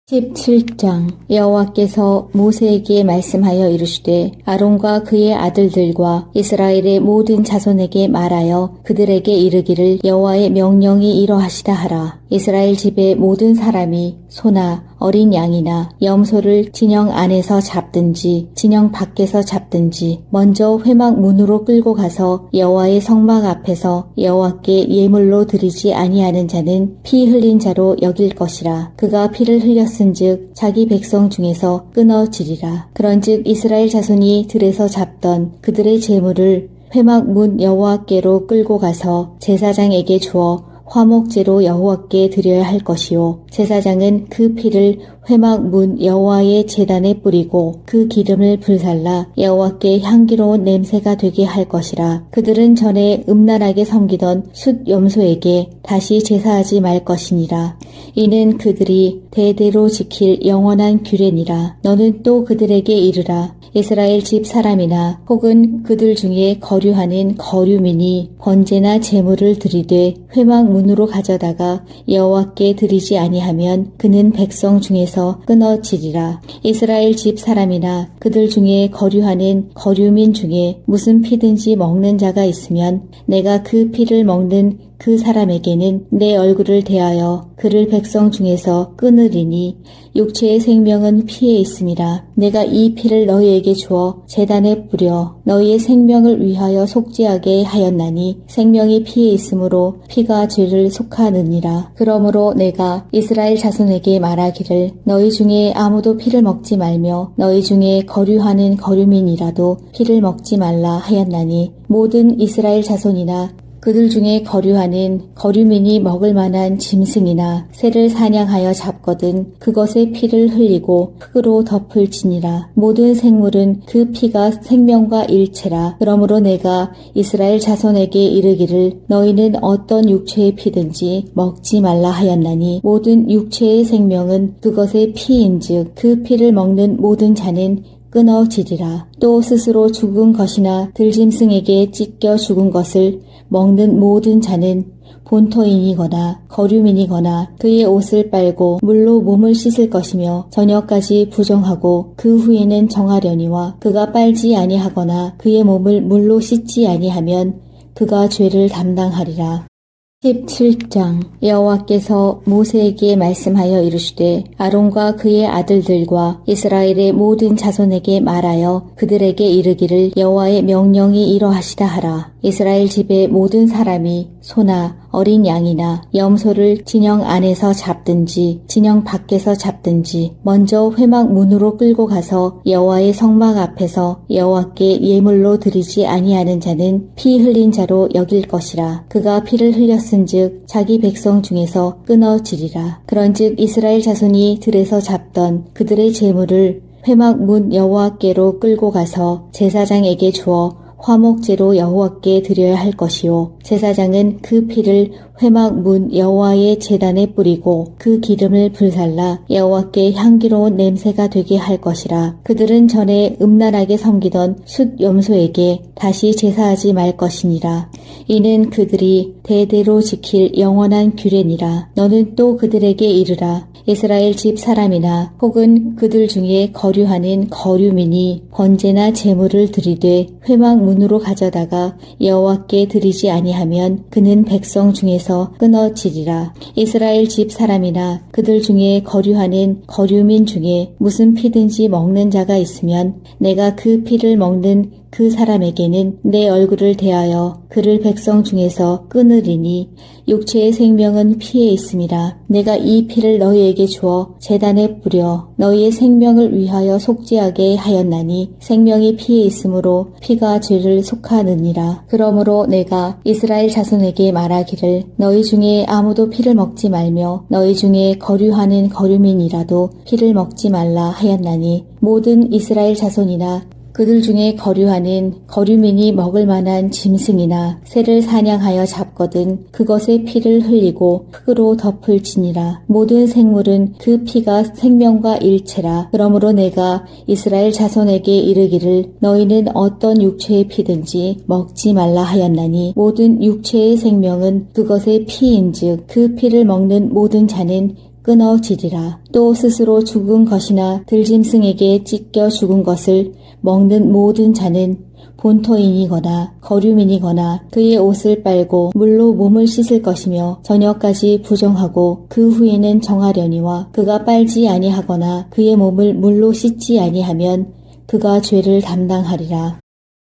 17장 여호와께서 모세에게 말씀하여 이르시되 아론과 그의 아들들과 이스라엘의 모든 자손에게 말하여 그들에게 이르기를 여호와의 명령이 이러하시다 하라. 이스라엘 집의 모든 사람이 소나 어린 양이나 염소를 진영 안에서 잡든지 진영 밖에서 잡든지 먼저 회막 문으로 끌고 가서 여호와의 성막 앞에서 여호와께 예물로 드리지 아니하는 자는 피 흘린 자로 여길 것이라. 그가 피를 흘렸은즉 자기 백성 중에서 끊어지리라. 그런즉 이스라엘 자손이 들에서 잡던 그들의 제물을 회막 문 여호와께로 끌고 가서 제사장에게 주어 화목제로 여호와께 드려야 할 것이요 제사장은 그 피를 회막 문 여호와의 제단에 뿌리고 그 기름을 불살라 여호와께 향기로운 냄새가 되게 할 것이라. 그들은 전에 음란하게 섬기던 숫 염소에게 다시 제사하지 말 것이니라. 이는 그들이 대대로 지킬 영원한 규례니라. 너는 또 그들에게 이르라. 이스라엘 집 사람이나 혹은 그들 중에 거류하는 거류민이 번제나 제물을 드리되 회막 문으로 가져다가 여호와께 드리지 아니하면 그는 백성 중에서 끊어지리라. 이스라엘 집 사람이나 그들 중에 거류하는 거류민 중에 무슨 피든지 먹는 자가 있으면 내가 그 피를 먹는 그 사람에게는 내 얼굴을 대하여 그를 백성 중에서 끊으리니 육체의 생명은 피에 있음이라. 내가 이 피를 너희에게 주어 제단에 뿌려 너희의 생명을 위하여 속죄하게 하였나니 생명이 피에 있으므로 피가 죄를 속하느니라. 그러므로 내가 이스라엘 자손에게 말하기를 너희 중에 아무도 피를 먹지 말며 너희 중에 거류하는 거류민이라도 피를 먹지 말라 하였나니 모든 이스라엘 자손이나 그들 중에 거류하는 거류민이 먹을 만한 짐승이나 새를 사냥하여 잡거든 그것의 피를 흘리고 흙으로 덮을지니라. 모든 생물은 그 피가 생명과 일체라. 그러므로 내가 이스라엘 자손에게 이르기를 너희는 어떤 육체의 피든지 먹지 말라 하였나니 모든 육체의 생명은 그것의 피인즉 그 피를 먹는 모든 자는 끊어지리라. 또 스스로 죽은 것이나 들짐승에게 찢겨 죽은 것을 먹는 모든 자는 본토인이거나 거류민이거나 그의 옷을 빨고 물로 몸을 씻을 것이며 저녁까지 부정하고 그 후에는 정하려니와 그가 빨지 아니하거나 그의 몸을 물로 씻지 아니하면 그가 죄를 담당하리라. 17장 여호와께서 모세에게 말씀하여 이르시되 아론과 그의 아들들과 이스라엘의 모든 자손에게 말하여 그들에게 이르기를 여호와의 명령이 이러하시다 하라. 이스라엘 집의 모든 사람이 소나 어린 양이나 염소를 진영 안에서 잡든지 진영 밖에서 잡든지 먼저 회막 문으로 끌고 가서 여호와의 성막 앞에서 여호와께 예물로 드리지 아니하는 자는 피 흘린 자로 여길 것이라. 그가 피를 흘렸은즉 자기 백성 중에서 끊어지리라. 그런즉 이스라엘 자손이 들에서 잡던 그들의 제물을 회막 문 여호와께로 끌고 가서 제사장에게 주어 화목제로 여호와께 드려야 할 것이요 제사장은 그 피를 회막 문 여호와의 제단에 뿌리고 그 기름을 불살라 여호와께 향기로운 냄새가 되게 할 것이라. 그들은 전에 음란하게 섬기던 숫 염소에게 다시 제사하지 말 것이니라. 이는 그들이 대대로 지킬 영원한 규례니라. 너는 또 그들에게 이르라. 이스라엘 집 사람이나 혹은 그들 중에 거류하는 거류민이 번제나 제물을 드리되 회막 문으로 가져다가 여호와께 드리지 아니하면 그는 백성 중에서 끊어지리라. 이스라엘 집 사람이나 그들 중에 거류하는 거류민 중에 무슨 피든지 먹는 자가 있으면 내가 그 피를 먹는 그 사람에게는 내 얼굴을 대하여 그를 백성 중에서 끊으리니 육체의 생명은 피에 있음이라. 내가 이 피를 너희에게 주어 제단에 뿌려 너희의 생명을 위하여 속죄하게 하였나니 생명이 피에 있으므로 피가 죄를 속하느니라. 그러므로 내가 이스라엘 자손에게 말하기를 너희 중에 아무도 피를 먹지 말며 너희 중에 거류하는 거류민이라도 피를 먹지 말라 하였나니 모든 이스라엘 자손이나 그들 중에 거류하는 거류민이 먹을 만한 짐승이나 새를 사냥하여 잡거든 그것의 피를 흘리고 흙으로 덮을지니라. 모든 생물은 그 피가 생명과 일체라. 그러므로 내가 이스라엘 자손에게 이르기를 너희는 어떤 육체의 피든지 먹지 말라 하였나니 모든 육체의 생명은 그것의 피인즉 그 피를 먹는 모든 자는 끊어지리라. 또 스스로 죽은 것이나 들짐승에게 찢겨 죽은 것을 먹는 모든 자는 본토인이거나 거류민이거나 그의 옷을 빨고 물로 몸을 씻을 것이며 저녁까지 부정하고 그 후에는 정하려니와 그가 빨지 아니하거나 그의 몸을 물로 씻지 아니하면 그가 죄를 담당하리라.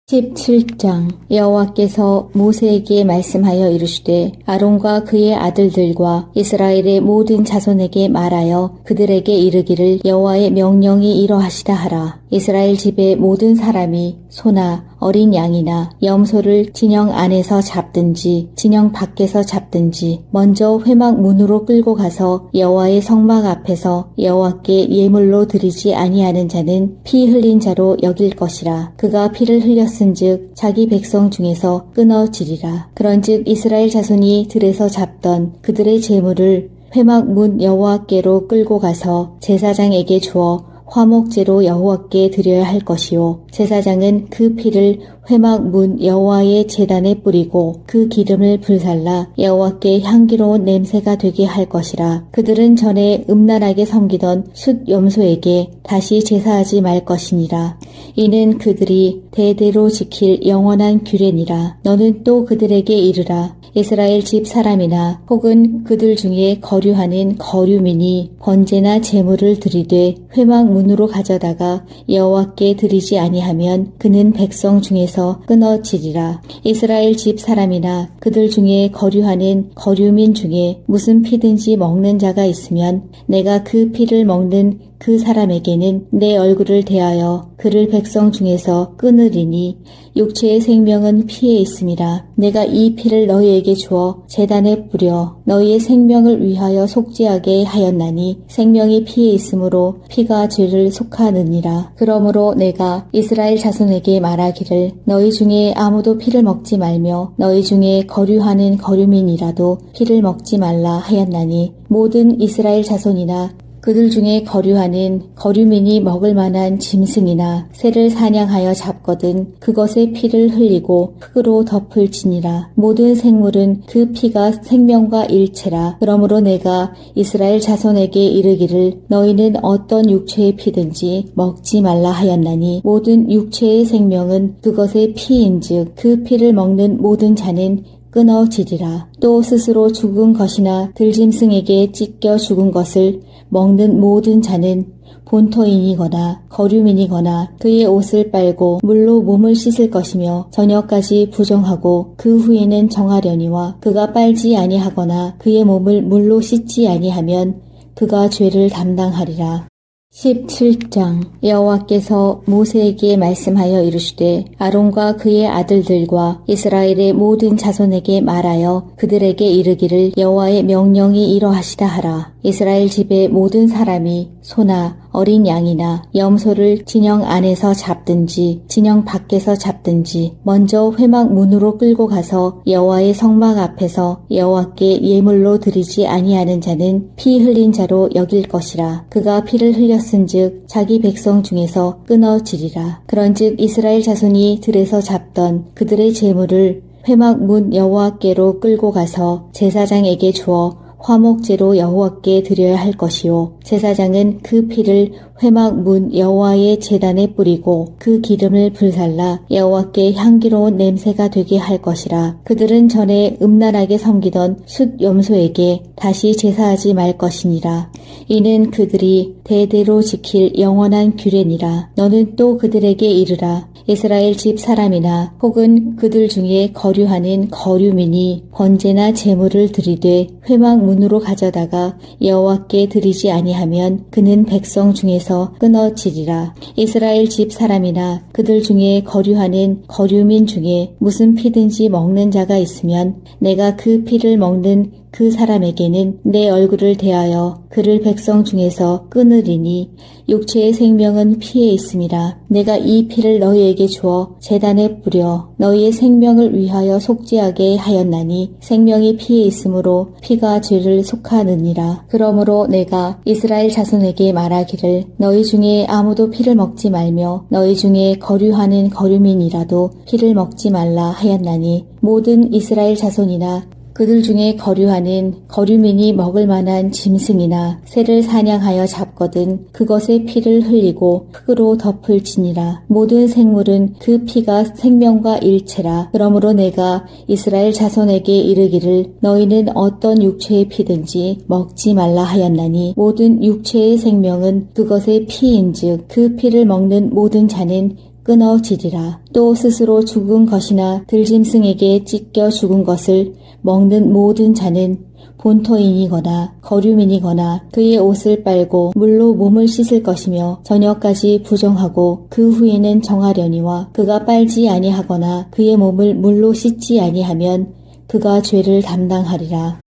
17장 여호와께서 모세에게 말씀하여 이르시되 아론과 그의 아들들과 이스라엘의 모든 자손에게 말하여 그들에게 이르기를 여호와의 명령이 이러하시다 하라. 이스라엘 집의 모든 사람이 소나 어린 양이나 염소를 진영 안에서 잡든지 진영 밖에서 잡든지 먼저 회막 문으로 끌고 가서 여호와의 성막 앞에서 여호와께 예물로 드리지 아니하는 자는 피 흘린 자로 여길 것이라. 그가 피를 흘렸은즉 자기 백성 중에서 끊어지리라. 그런즉 이스라엘 자손이 들에서 잡던 그들의 제물을 회막 문 여호와께로 끌고 가서 제사장에게 주어 화목제로 여호와께 드려야 할 것이요 제사장은 그 피를 회막 문 여호와의 제단에 뿌리고 그 기름을 불살라 여호와께 향기로운 냄새가 되게 할 것이라. 그들은 전에 음란하게 섬기던 숫 염소에게 다시 제사하지 말 것이니라. 이는 그들이 대대로 지킬 영원한 규례니라. 너는 또 그들에게 이르라. 이스라엘 집 사람이나 혹은 그들 중에 거류하는 거류민이 번제나 제물을 드리되 회막 문으로 가져다가 여호와께 드리지 아니하면 그는 백성 중에서 끊어지리라. 이스라엘 집 사람이나 그들 중에 거류하는 거류민 중에 무슨 피든지 먹는 자가 있으면 내가 그 피를 먹는 그 사람에게는 내 얼굴을 대하여 그를 백성 중에서 끊으리니 육체의 생명은 피에 있음이라. 내가 이 피를 너희에게 주어 제단에 뿌려 너희의 생명을 위하여 속죄하게 하였나니 생명이 피에 있으므로 피가 죄를 속하느니라. 그러므로 내가 이스라엘 자손에게 말하기를 너희 중에 아무도 피를 먹지 말며 너희 중에 거류하는 거류민이라도 피를 먹지 말라 하였나니 모든 이스라엘 자손이나 그들 중에 거류하는 거류민이 먹을 만한 짐승이나 새를 사냥하여 잡거든 그것의 피를 흘리고 흙으로 덮을지니라. 모든 생물은 그 피가 생명과 일체라. 그러므로 내가 이스라엘 자손에게 이르기를 너희는 어떤 육체의 피든지 먹지 말라 하였나니 모든 육체의 생명은 그것의 피인즉 그 피를 먹는 모든 자는 끊어지리라. 또 스스로 죽은 것이나 들짐승에게 찢겨 죽은 것을 먹는 모든 자는 본토인이거나 거류민이거나 그의 옷을 빨고 물로 몸을 씻을 것이며 저녁까지 부정하고 그 후에는 정하려니와 그가 빨지 아니하거나 그의 몸을 물로 씻지 아니하면 그가 죄를 담당하리라. 17장 여호와께서 모세에게 말씀하여 이르시되 아론과 그의 아들들과 이스라엘의 모든 자손에게 말하여 그들에게 이르기를 여호와의 명령이 이러하시다 하라. 이스라엘 집의 모든 사람이 소나 어린 양이나 염소를 진영 안에서 잡든지 진영 밖에서 잡든지 먼저 회막 문으로 끌고 가서 여호와의 성막 앞에서 여호와께 예물로 드리지 아니하는 자는 피 흘린 자로 여길 것이라. 그가 피를 흘렸은즉 자기 백성 중에서 끊어지리라. 그런즉 이스라엘 자손이 들에서 잡던 그들의 제물을 회막 문 여호와께로 끌고 가서 제사장에게 주어 화목제로 여호와께 드려야 할 것이요 제사장은 그 피를 회막 문 여호와의 제단에 뿌리고 그 기름을 불살라 여호와께 향기로운 냄새가 되게 할 것이라. 그들은 전에 음란하게 섬기던 숫 염소에게 다시 제사하지 말 것이니라. 이는 그들이 대대로 지킬 영원한 규례니라. 너는 또 그들에게 이르라. 이스라엘 집 사람이나 혹은 그들 중에 거류하는 거류민이 번제나 제물을 드리되 회막문으로 가져다가 여호와께 드리지 아니하면 그는 백성 중에서 끊어지리라. 이스라엘 집 사람이나 그들 중에 거류하는 거류민 중에 무슨 피든지 먹는 자가 있으면 내가 그 피를 먹는 그 사람에게는 내 얼굴을 대하여 그를 백성 중에서 끊으리니 육체의 생명은 피에 있음이라. 내가 이 피를 너희에게 주어 제단에 뿌려 너희의 생명을 위하여 속죄하게 하였나니 생명이 피에 있으므로 피가 죄를 속하느니라. 그러므로 내가 이스라엘 자손에게 말하기를 너희 중에 아무도 피를 먹지 말며 너희 중에 거류하는 거류민이라도 피를 먹지 말라 하였나니 모든 이스라엘 자손이나 그들 중에 거류하는 거류민이 먹을 만한 짐승이나 새를 사냥하여 잡거든 그것의 피를 흘리고 흙으로 덮을지니라. 모든 생물은 그 피가 생명과 일체라. 그러므로 내가 이스라엘 자손에게 이르기를 너희는 어떤 육체의 피든지 먹지 말라 하였나니 모든 육체의 생명은 그것의 피인즉 그 피를 먹는 모든 자는 끊어지리라. 또 스스로 죽은 것이나 들짐승에게 찢겨 죽은 것을 먹는 모든 자는 본토인이거나 거류민이거나 그의 옷을 빨고 물로 몸을 씻을 것이며 저녁까지 부정하고 그 후에는 정하려니와 그가 빨지 아니하거나 그의 몸을 물로 씻지 아니하면 그가 죄를 담당하리라.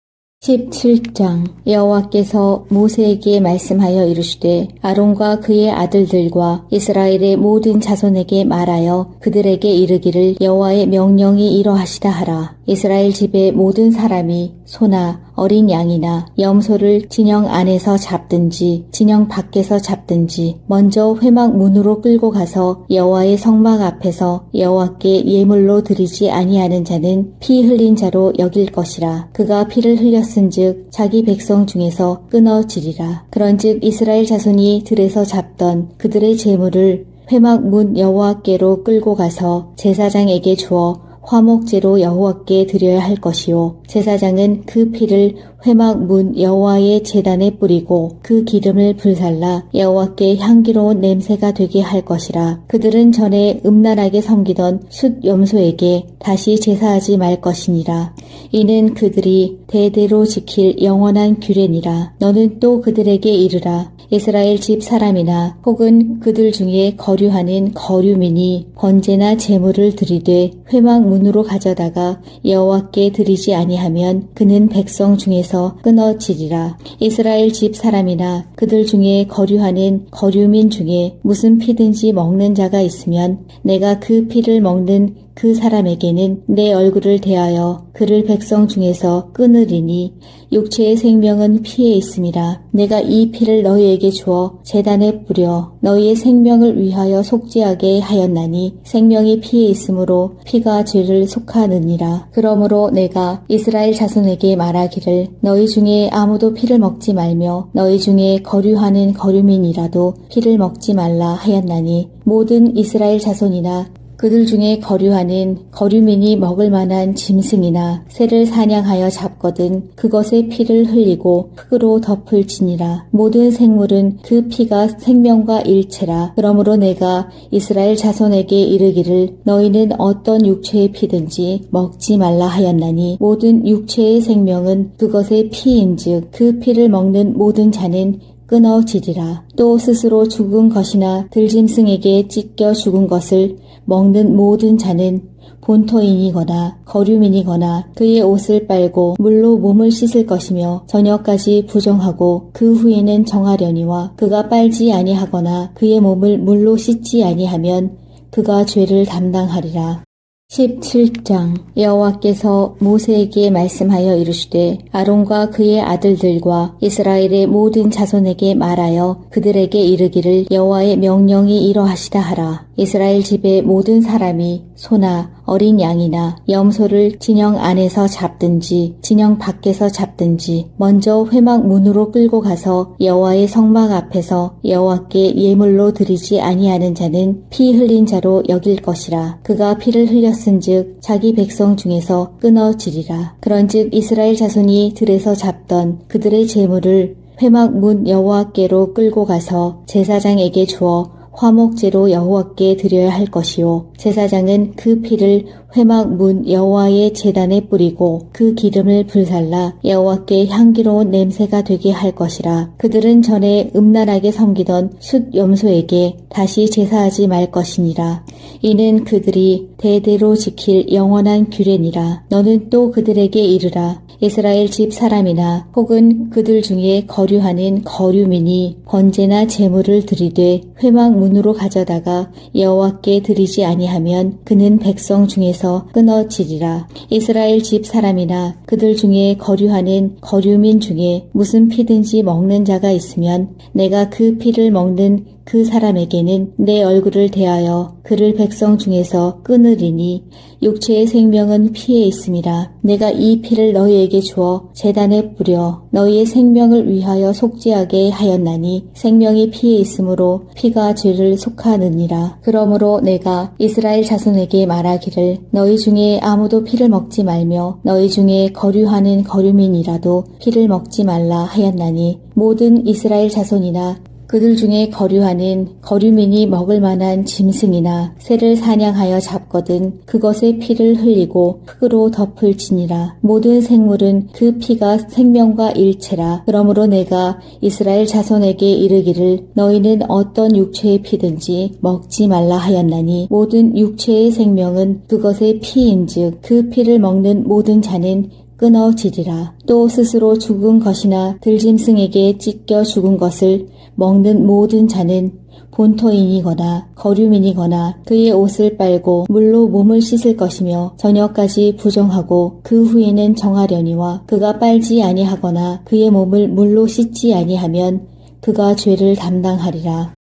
17장 여호와께서 모세에게 말씀하여 이르시되 아론과 그의 아들들과 이스라엘의 모든 자손에게 말하여 그들에게 이르기를 여호와의 명령이 이러하시다 하라. 이스라엘 집의 모든 사람이 소나 어린 양이나 염소를 진영 안에서 잡든지 진영 밖에서 잡든지 먼저 회막 문으로 끌고 가서 여호와의 성막 앞에서 여호와께 예물로 드리지 아니하는 자는 피 흘린 자로 여길 것이라. 그가 피를 흘렸은즉 자기 백성 중에서 끊어지리라. 그런즉 이스라엘 자손이 들에서 잡던 그들의 제물을 회막 문 여호와께로 끌고 가서 제사장에게 주어 화목제로 여호와께 드려야 할 것이요 제사장은 그 피를 회막 문 여호와의 제단에 뿌리고 그 기름을 불살라 여호와께 향기로운 냄새가 되게 할 것이라. 그들은 전에 음란하게 섬기던 숫 염소에게 다시 제사하지 말 것이니라. 이는 그들이 대대로 지킬 영원한 규례니라. 너는 또 그들에게 이르라. 이스라엘 집 사람이나 혹은 그들 중에 거류하는 거류민이 번제나 제물을 드리되 회막 문으로 가져다가 여호와께 드리지 아니하면 그는 백성 중에서 끊어지리라. 이스라엘 집 사람이나 그들 중에 거류하는 거류민 중에 무슨 피든지 먹는 자가 있으면 내가 그 피를 먹는 그 사람에게는 내 얼굴을 대하여 그를 백성 중에서 끊으리니 육체의 생명은 피에 있음이라. 내가 이 피를 너희에게 주어 제단에 뿌려 너희의 생명을 위하여 속죄하게 하였나니 생명이 피에 있으므로 피가 죄를 속하느니라. 그러므로 내가 이스라엘 자손에게 말하기를 너희 중에 아무도 피를 먹지 말며 너희 중에 거류하는 거류민이라도 피를 먹지 말라 하였나니 모든 이스라엘 자손이나 그들 중에 거류하는 거류민이 먹을 만한 짐승이나 새를 사냥하여 잡거든 그것의 피를 흘리고 흙으로 덮을지니라. 모든 생물은 그 피가 생명과 일체라. 그러므로 내가 이스라엘 자손에게 이르기를 너희는 어떤 육체의 피든지 먹지 말라 하였나니 모든 육체의 생명은 그것의 피인즉 그 피를 먹는 모든 자는 끊어지리라. 또 스스로 죽은 것이나 들짐승에게 찢겨 죽은 것을 먹는 모든 자는 본토인이거나 거류민이거나 그의 옷을 빨고 물로 몸을 씻을 것이며 저녁까지 부정하고 그 후에는 정하려니와 그가 빨지 아니하거나 그의 몸을 물로 씻지 아니하면 그가 죄를 담당하리라. 17장 여호와께서 모세에게 말씀하여 이르시되 아론과 그의 아들들과 이스라엘의 모든 자손에게 말하여 그들에게 이르기를 여호와의 명령이 이러하시다 하라. 이스라엘 집의 모든 사람이 소나 어린 양이나 염소를 진영 안에서 잡든지 진영 밖에서 잡든지 먼저 회막 문으로 끌고 가서 여호와의 성막 앞에서 여호와께 예물로 드리지 아니하는 자는 피 흘린 자로 여길 것이라. 그가 피를 흘렸은즉 자기 백성 중에서 끊어지리라. 그런즉 이스라엘 자손이 들에서 잡던 그들의 제물을 회막 문 여호와께로 끌고 가서 제사장에게 주어 화목제로 여호와께 드려야 할 것이요 제사장은 그 피를 회막 문 여호와의 제단에 뿌리고 그 기름을 불살라 여호와께 향기로운 냄새가 되게 할 것이라. 그들은 전에 음란하게 섬기던 숫 염소에게 다시 제사하지 말 것이니라. 이는 그들이 대대로 지킬 영원한 규례니라. 너는 또 그들에게 이르라. 이스라엘 집 사람이나 혹은 그들 중에 거류하는 거류민이 번제나 제물을 드리되 회막 문으로 가져다가 여호와께 드리지 아니하면 그는 백성 중에서 끊어지리라. 이스라엘 집 사람이나 그들 중에 거류하는 거류민 중에 무슨 피든지 먹는 자가 있으면 내가 그 피를 먹는 그 사람에게는 내 얼굴을 대하여 그를 백성 중에서 끊으리니 육체의 생명은 피에 있음이라. 내가 이 피를 너희에게 주어 제단에 뿌려 너희의 생명을 위하여 속죄하게 하였나니 생명이 피에 있으므로 피가 죄를 속하느니라. 그러므로 내가 이스라엘 자손에게 말하기를 너희 중에 아무도 피를 먹지 말며 너희 중에 거류하는 거류민이라도 피를 먹지 말라 하였나니 모든 이스라엘 자손이나 그들 중에 거류하는 거류민이 먹을 만한 짐승이나 새를 사냥하여 잡거든 그것의 피를 흘리고 흙으로 덮을지니라. 모든 생물은 그 피가 생명과 일체라. 그러므로 내가 이스라엘 자손에게 이르기를 너희는 어떤 육체의 피든지 먹지 말라 하였나니 모든 육체의 생명은 그것의 피인즉 그 피를 먹는 모든 자는 끊어지리라. 또 스스로 죽은 것이나 들짐승에게 찢겨 죽은 것을 먹는 모든 자는 본토인이거나 거류민이거나 그의 옷을 빨고 물로 몸을 씻을 것이며 저녁까지 부정하고 그 후에는 정하려니와 그가 빨지 아니하거나 그의 몸을 물로 씻지 아니하면 그가 죄를 담당하리라.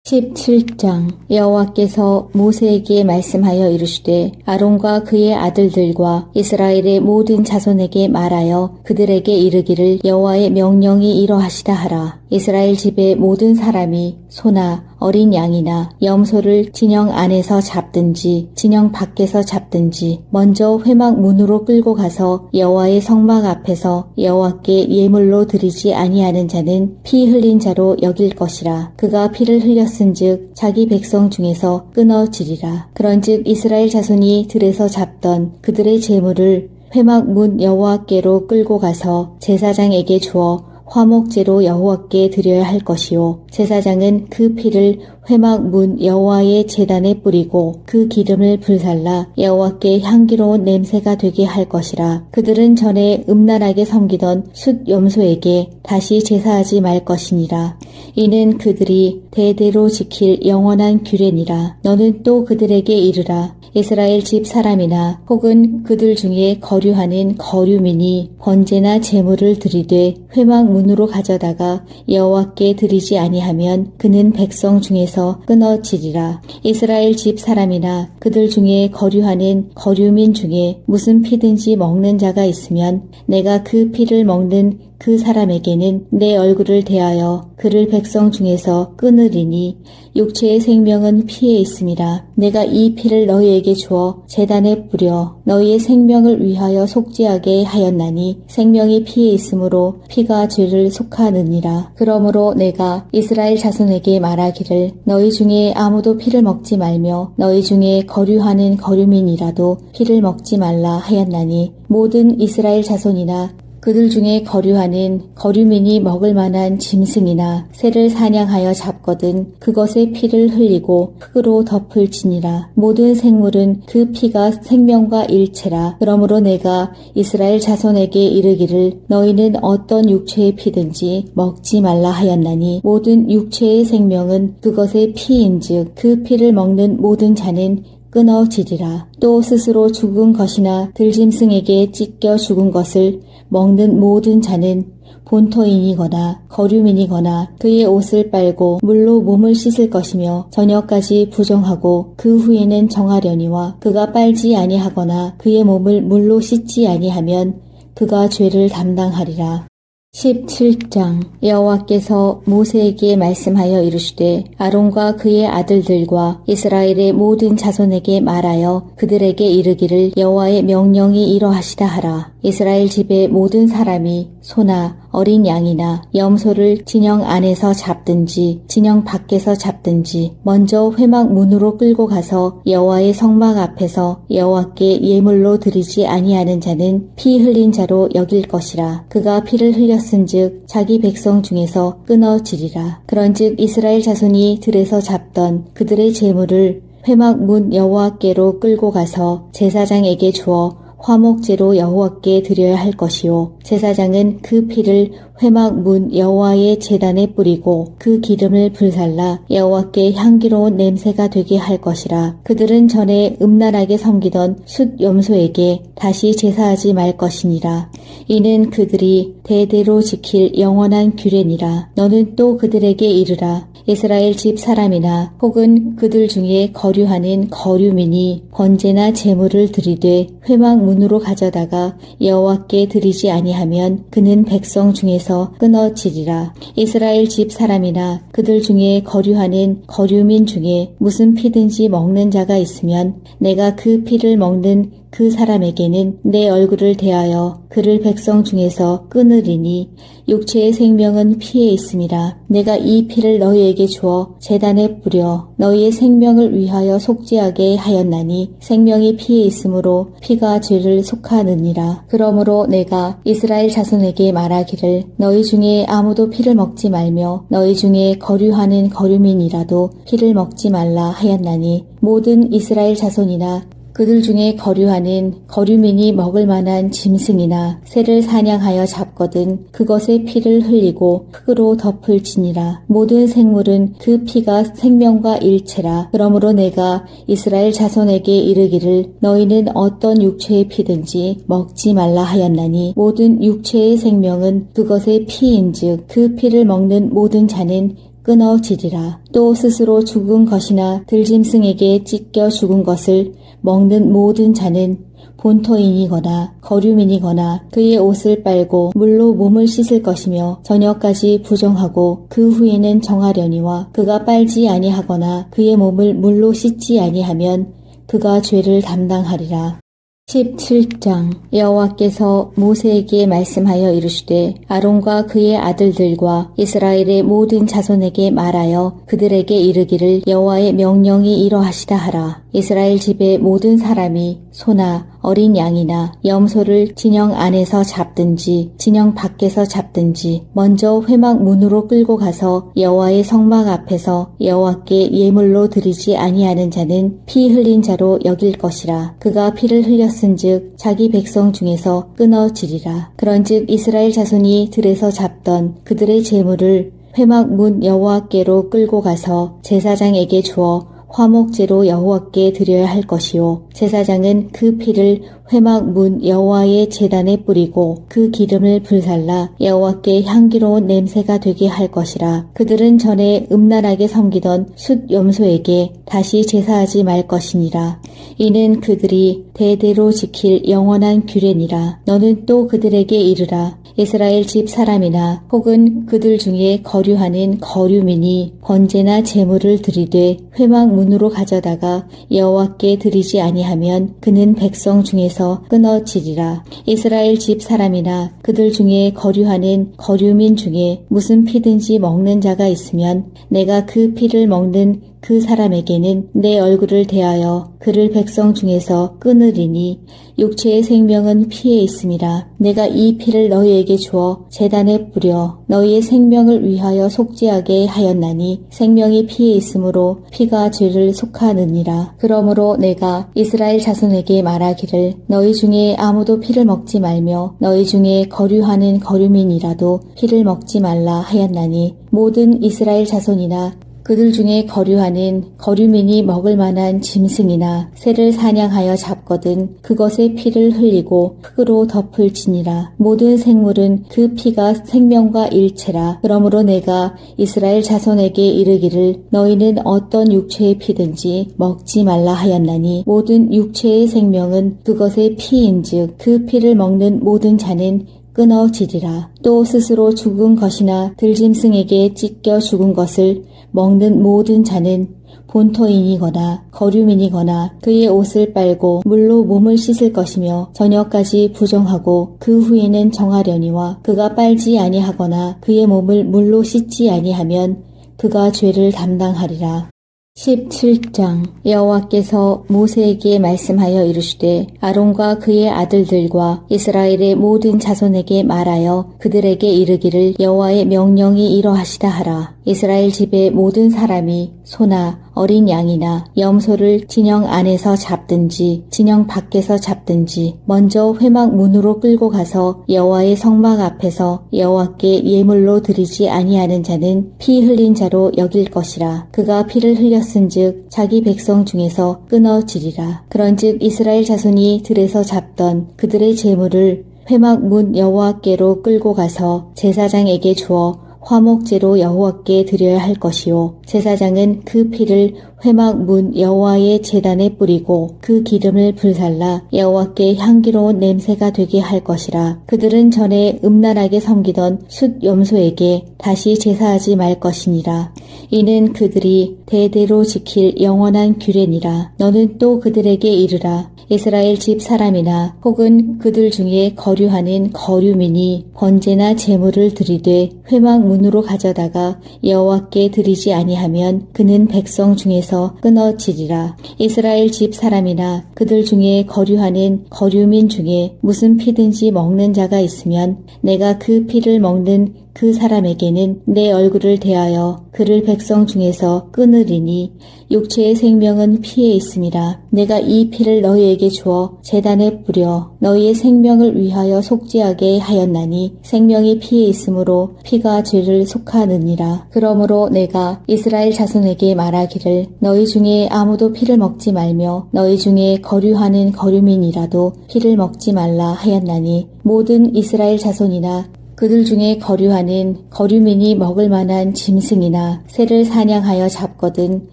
17장 여호와께서 모세에게 말씀하여 이르시되 아론과 그의 아들들과 이스라엘의 모든 자손에게 말하여 그들에게 이르기를 여호와의 명령이 이러하시다 하라. 이스라엘 집의 모든 사람이 소나 어린 양이나 염소를 진영 안에서 잡든지 진영 밖에서 잡든지 먼저 회막 문으로 끌고 가서 여호와의 성막 앞에서 여호와께 예물로 드리지 아니하는 자는 피 흘린 자로 여길 것이라. 그가 피를 흘렸은즉 자기 백성 중에서 끊어지리라. 그런즉 이스라엘 자손이 들에서 잡던 그들의 제물을 회막 문 여호와께로 끌고 가서 제사장에게 주어 화목제로 여호와께 드려야 할 것이요 제사장은 그 피를 회막 문 여호와의 제단에 뿌리고 그 기름을 불살라 여호와께 향기로운 냄새가 되게 할 것이라. 그들은 전에 음란하게 섬기던 숫 염소에게 다시 제사하지 말 것이니라. 이는 그들이 대대로 지킬 영원한 규례니라. 너는 또 그들에게 이르라. 이스라엘 집 사람이나 혹은 그들 중에 거류하는 거류민이 번제나 제물을 드리되 회막 문으로 가져다가 여호와께 드리지 아니하면 그는 백성 중에서 끊어지리라. 이스라엘 집 사람이나 그들 중에 거류하는 거류민 중에 무슨 피든지 먹는 자가 있으면 내가 그 피를 먹는 그 사람에게는 내 얼굴을 대하여 그를 백성 중에서 끊으리니 육체의 생명은 피에 있음이라. 내가 이 피를 너희에게 주어 제단에 뿌려 너희의 생명을 위하여 속죄하게 하였나니 생명이 피에 있으므로 피가 죄를 속하느니라. 그러므로 내가 이스라엘 자손에게 말하기를 너희 중에 아무도 피를 먹지 말며 너희 중에 거류하는 거류민이라도 피를 먹지 말라 하였나니 모든 이스라엘 자손이나 그들 중에 거류하는 거류민이 먹을 만한 짐승이나 새를 사냥하여 잡거든 그것의 피를 흘리고 흙으로 덮을지니라. 모든 생물은 그 피가 생명과 일체라. 그러므로 내가 이스라엘 자손에게 이르기를 너희는 어떤 육체의 피든지 먹지 말라 하였나니 모든 육체의 생명은 그것의 피인즉 그 피를 먹는 모든 자는 끊어지리라. 또 스스로 죽은 것이나 들짐승에게 찢겨 죽은 것을 먹는 모든 자는 본토인이거나 거류민이거나 그의 옷을 빨고 물로 몸을 씻을 것이며 저녁까지 부정하고 그 후에는 정하려니와 그가 빨지 아니하거나 그의 몸을 물로 씻지 아니하면 그가 죄를 담당하리라. 17장 여호와께서 모세에게 말씀하여 이르시되 아론과 그의 아들들과 이스라엘의 모든 자손에게 말하여 그들에게 이르기를 여호와의 명령이 이러하시다 하라. 이스라엘 집의 모든 사람이 소나 어린 양이나 염소를 진영 안에서 잡든지 진영 밖에서 잡든지 먼저 회막 문으로 끌고 가서 여호와의 성막 앞에서 여호와께 예물로 드리지 아니하는 자는 피 흘린 자로 여길 것이라. 그가 피를 흘렸은즉 자기 백성 중에서 끊어지리라. 그런즉 이스라엘 자손이 들에서 잡던 그들의 제물을 회막 문 여호와께로 끌고 가서 제사장에게 주어 화목제로 여호와께 드려야 할 것이요 제사장은 그 피를 회막 문 여호와의 제단에 뿌리고 그 기름을 불살라 여호와께 향기로운 냄새가 되게 할 것이라. 그들은 전에 음란하게 섬기던 숫 염소에게 다시 제사하지 말 것이니라. 이는 그들이 대대로 지킬 영원한 규례니라. 너는 또 그들에게 이르라. 이스라엘 집 사람이나 혹은 그들 중에 거류하는 거류민이 번제나 제물을 드리되 회막 문으로 가져다가 여호와께 드리지 아니하면 그는 백성 중에서 끊어지리라. 이스라엘 집 사람이나 그들 중에 거류하는 거류민 중에 무슨 피든지 먹는 자가 있으면 내가 그 피를 먹는 그 사람에게는 내 얼굴을 대하여 그를 백성 중에서 끊으리니 육체의 생명은 피에 있음이라. 내가 이 피를 너희에게 주어 제단에 뿌려 너희의 생명을 위하여 속죄하게 하였나니 생명이 피에 있으므로 피가 죄를 속하느니라. 그러므로 내가 이스라엘 자손에게 말하기를 너희 중에 아무도 피를 먹지 말며 너희 중에 거류하는 거류민이라도 피를 먹지 말라 하였나니 모든 이스라엘 자손이나 그들 중에 거류하는 거류민이 먹을 만한 짐승이나 새를 사냥하여 잡거든 그것의 피를 흘리고 흙으로 덮을지니라. 모든 생물은 그 피가 생명과 일체라. 그러므로 내가 이스라엘 자손에게 이르기를 너희는 어떤 육체의 피든지 먹지 말라 하였나니 모든 육체의 생명은 그것의 피인즉 그 피를 먹는 모든 자는 끊어지리라. 또 스스로 죽은 것이나 들짐승에게 찢겨 죽은 것을 먹는 모든 자는 본토인이거나 거류민이거나 그의 옷을 빨고 물로 몸을 씻을 것이며 저녁까지 부정하고 그 후에는 정하려니와 그가 빨지 아니하거나 그의 몸을 물로 씻지 아니하면 그가 죄를 담당하리라. 17장 여호와께서 모세에게 말씀하여 이르시되 아론과 그의 아들들과 이스라엘의 모든 자손에게 말하여 그들에게 이르기를 여호와의 명령이 이러하시다 하라. 이스라엘 집의 모든 사람이 소나 어린 양이나 염소를 진영 안에서 잡든지 진영 밖에서 잡든지 먼저 회막 문으로 끌고 가서 여호와의 성막 앞에서 여호와께 예물로 드리지 아니하는 자는 피 흘린 자로 여길 것이라. 그가 피를 흘렸은즉 자기 백성 중에서 끊어지리라. 그런즉 이스라엘 자손이 들에서 잡던 그들의 제물을 회막 문 여호와께로 끌고 가서 제사장에게 주어 화목제로 여호와께 드려야 할 것이요 제사장은 그 피를 회막 문 여호와의 제단에 뿌리고 그 기름을 불살라 여호와께 향기로운 냄새가 되게 할 것이라. 그들은 전에 음란하게 섬기던 숫 염소에게 다시 제사하지 말 것이니라. 이는 그들이 대대로 지킬 영원한 규례니라. 너는 또 그들에게 이르라. 이스라엘 집 사람이나 혹은 그들 중에 거류하는 거류민이 번제나 제물을 드리되 회막 문으로 가져다가 여호와께 드리지 아니하면 그는 백성 중에서 끊어지리라. 이스라엘 집 사람이나 그들 중에 거류하는 거류민 중에 무슨 피든지 먹는 자가 있으면 내가 그 피를 먹는 그 사람에게는 내 얼굴을 대하여 그를 백성 중에서 끊으리니 육체의 생명은 피에 있음이라. 내가 이 피를 너희에게 주어 제단에 뿌려 너희의 생명을 위하여 속죄하게 하였나니 생명이 피에 있으므로 피가 죄를 속하느니라. 그러므로 내가 이스라엘 자손에게 말하기를 너희 중에 아무도 피를 먹지 말며 너희 중에 거류하는 거류민이라도 피를 먹지 말라 하였나니 모든 이스라엘 자손이나 그들 중에 거류하는 거류민이 먹을 만한 짐승이나 새를 사냥하여 잡거든 그것의 피를 흘리고 흙으로 덮을지니라. 모든 생물은 그 피가 생명과 일체라. 그러므로 내가 이스라엘 자손에게 이르기를 너희는 어떤 육체의 피든지 먹지 말라 하였나니 모든 육체의 생명은 그것의 피인즉 그 피를 먹는 모든 자는 끊어지리라. 또 스스로 죽은 것이나 들짐승에게 찢겨 죽은 것을 먹는 모든 자는 본토인이거나 거류민이거나 그의 옷을 빨고 물로 몸을 씻을 것이며 저녁까지 부정하고 그 후에는 정하려니와 그가 빨지 아니하거나 그의 몸을 물로 씻지 아니하면 그가 죄를 담당하리라. 17장 여호와께서 모세에게 말씀하여 이르시되 아론과 그의 아들들과 이스라엘의 모든 자손에게 말하여 그들에게 이르기를 여호와의 명령이 이러하시다 하라. 이스라엘 집의 모든 사람이 소나 어린 양이나 염소를 진영 안에서 잡든지 진영 밖에서 잡든지 먼저 회막 문으로 끌고 가서 여호와의 성막 앞에서 여호와께 예물로 드리지 아니하는 자는 피 흘린 자로 여길 것이라. 그가 피를 흘렸은즉 자기 백성 중에서 끊어지리라. 그런즉 이스라엘 자손이 들에서 잡던 그들의 제물을 회막 문 여호와께로 끌고 가서 제사장에게 주어 화목제로 여호와께 드려야 할 것이요 제사장은 그 피를 회막 문 여호와의 제단에 뿌리고 그 기름을 불살라 여호와께 향기로운 냄새가 되게 할 것이라. 그들은 전에 음란하게 섬기던 숫 염소에게 다시 제사하지 말 것이니라. 이는 그들이 대대로 지킬 영원한 규례니라. 너는 또 그들에게 이르라. 이스라엘 집 사람이나 혹은 그들 중에 거류하는 거류민이 번제나 제물을 드리되 회막 문으로 가져다가 여호와께 드리지 아니하면 그는 백성 중에서 끊어지리라. 이스라엘 집 사람이나 그들 중에 거류하는 거류민 중에 무슨 피든지 먹는 자가 있으면 내가 그 피를 먹는 그 사람에게는 내 얼굴을 대하여 그를 백성 중에서 끊으리니 육체의 생명은 피에 있음이라. 내가 이 피를 너희에게 주어 제단에 뿌려 너희의 생명을 위하여 속죄하게 하였나니 생명이 피에 있으므로 피가 죄를 속하느니라. 그러므로 내가 이스라엘 자손에게 말하기를 너희 중에 아무도 피를 먹지 말며 너희 중에 거류하는 거류민이라도 피를 먹지 말라 하였나니 모든 이스라엘 자손이나 그들 중에 거류하는 거류민이 먹을 만한 짐승이나 새를 사냥하여 잡거든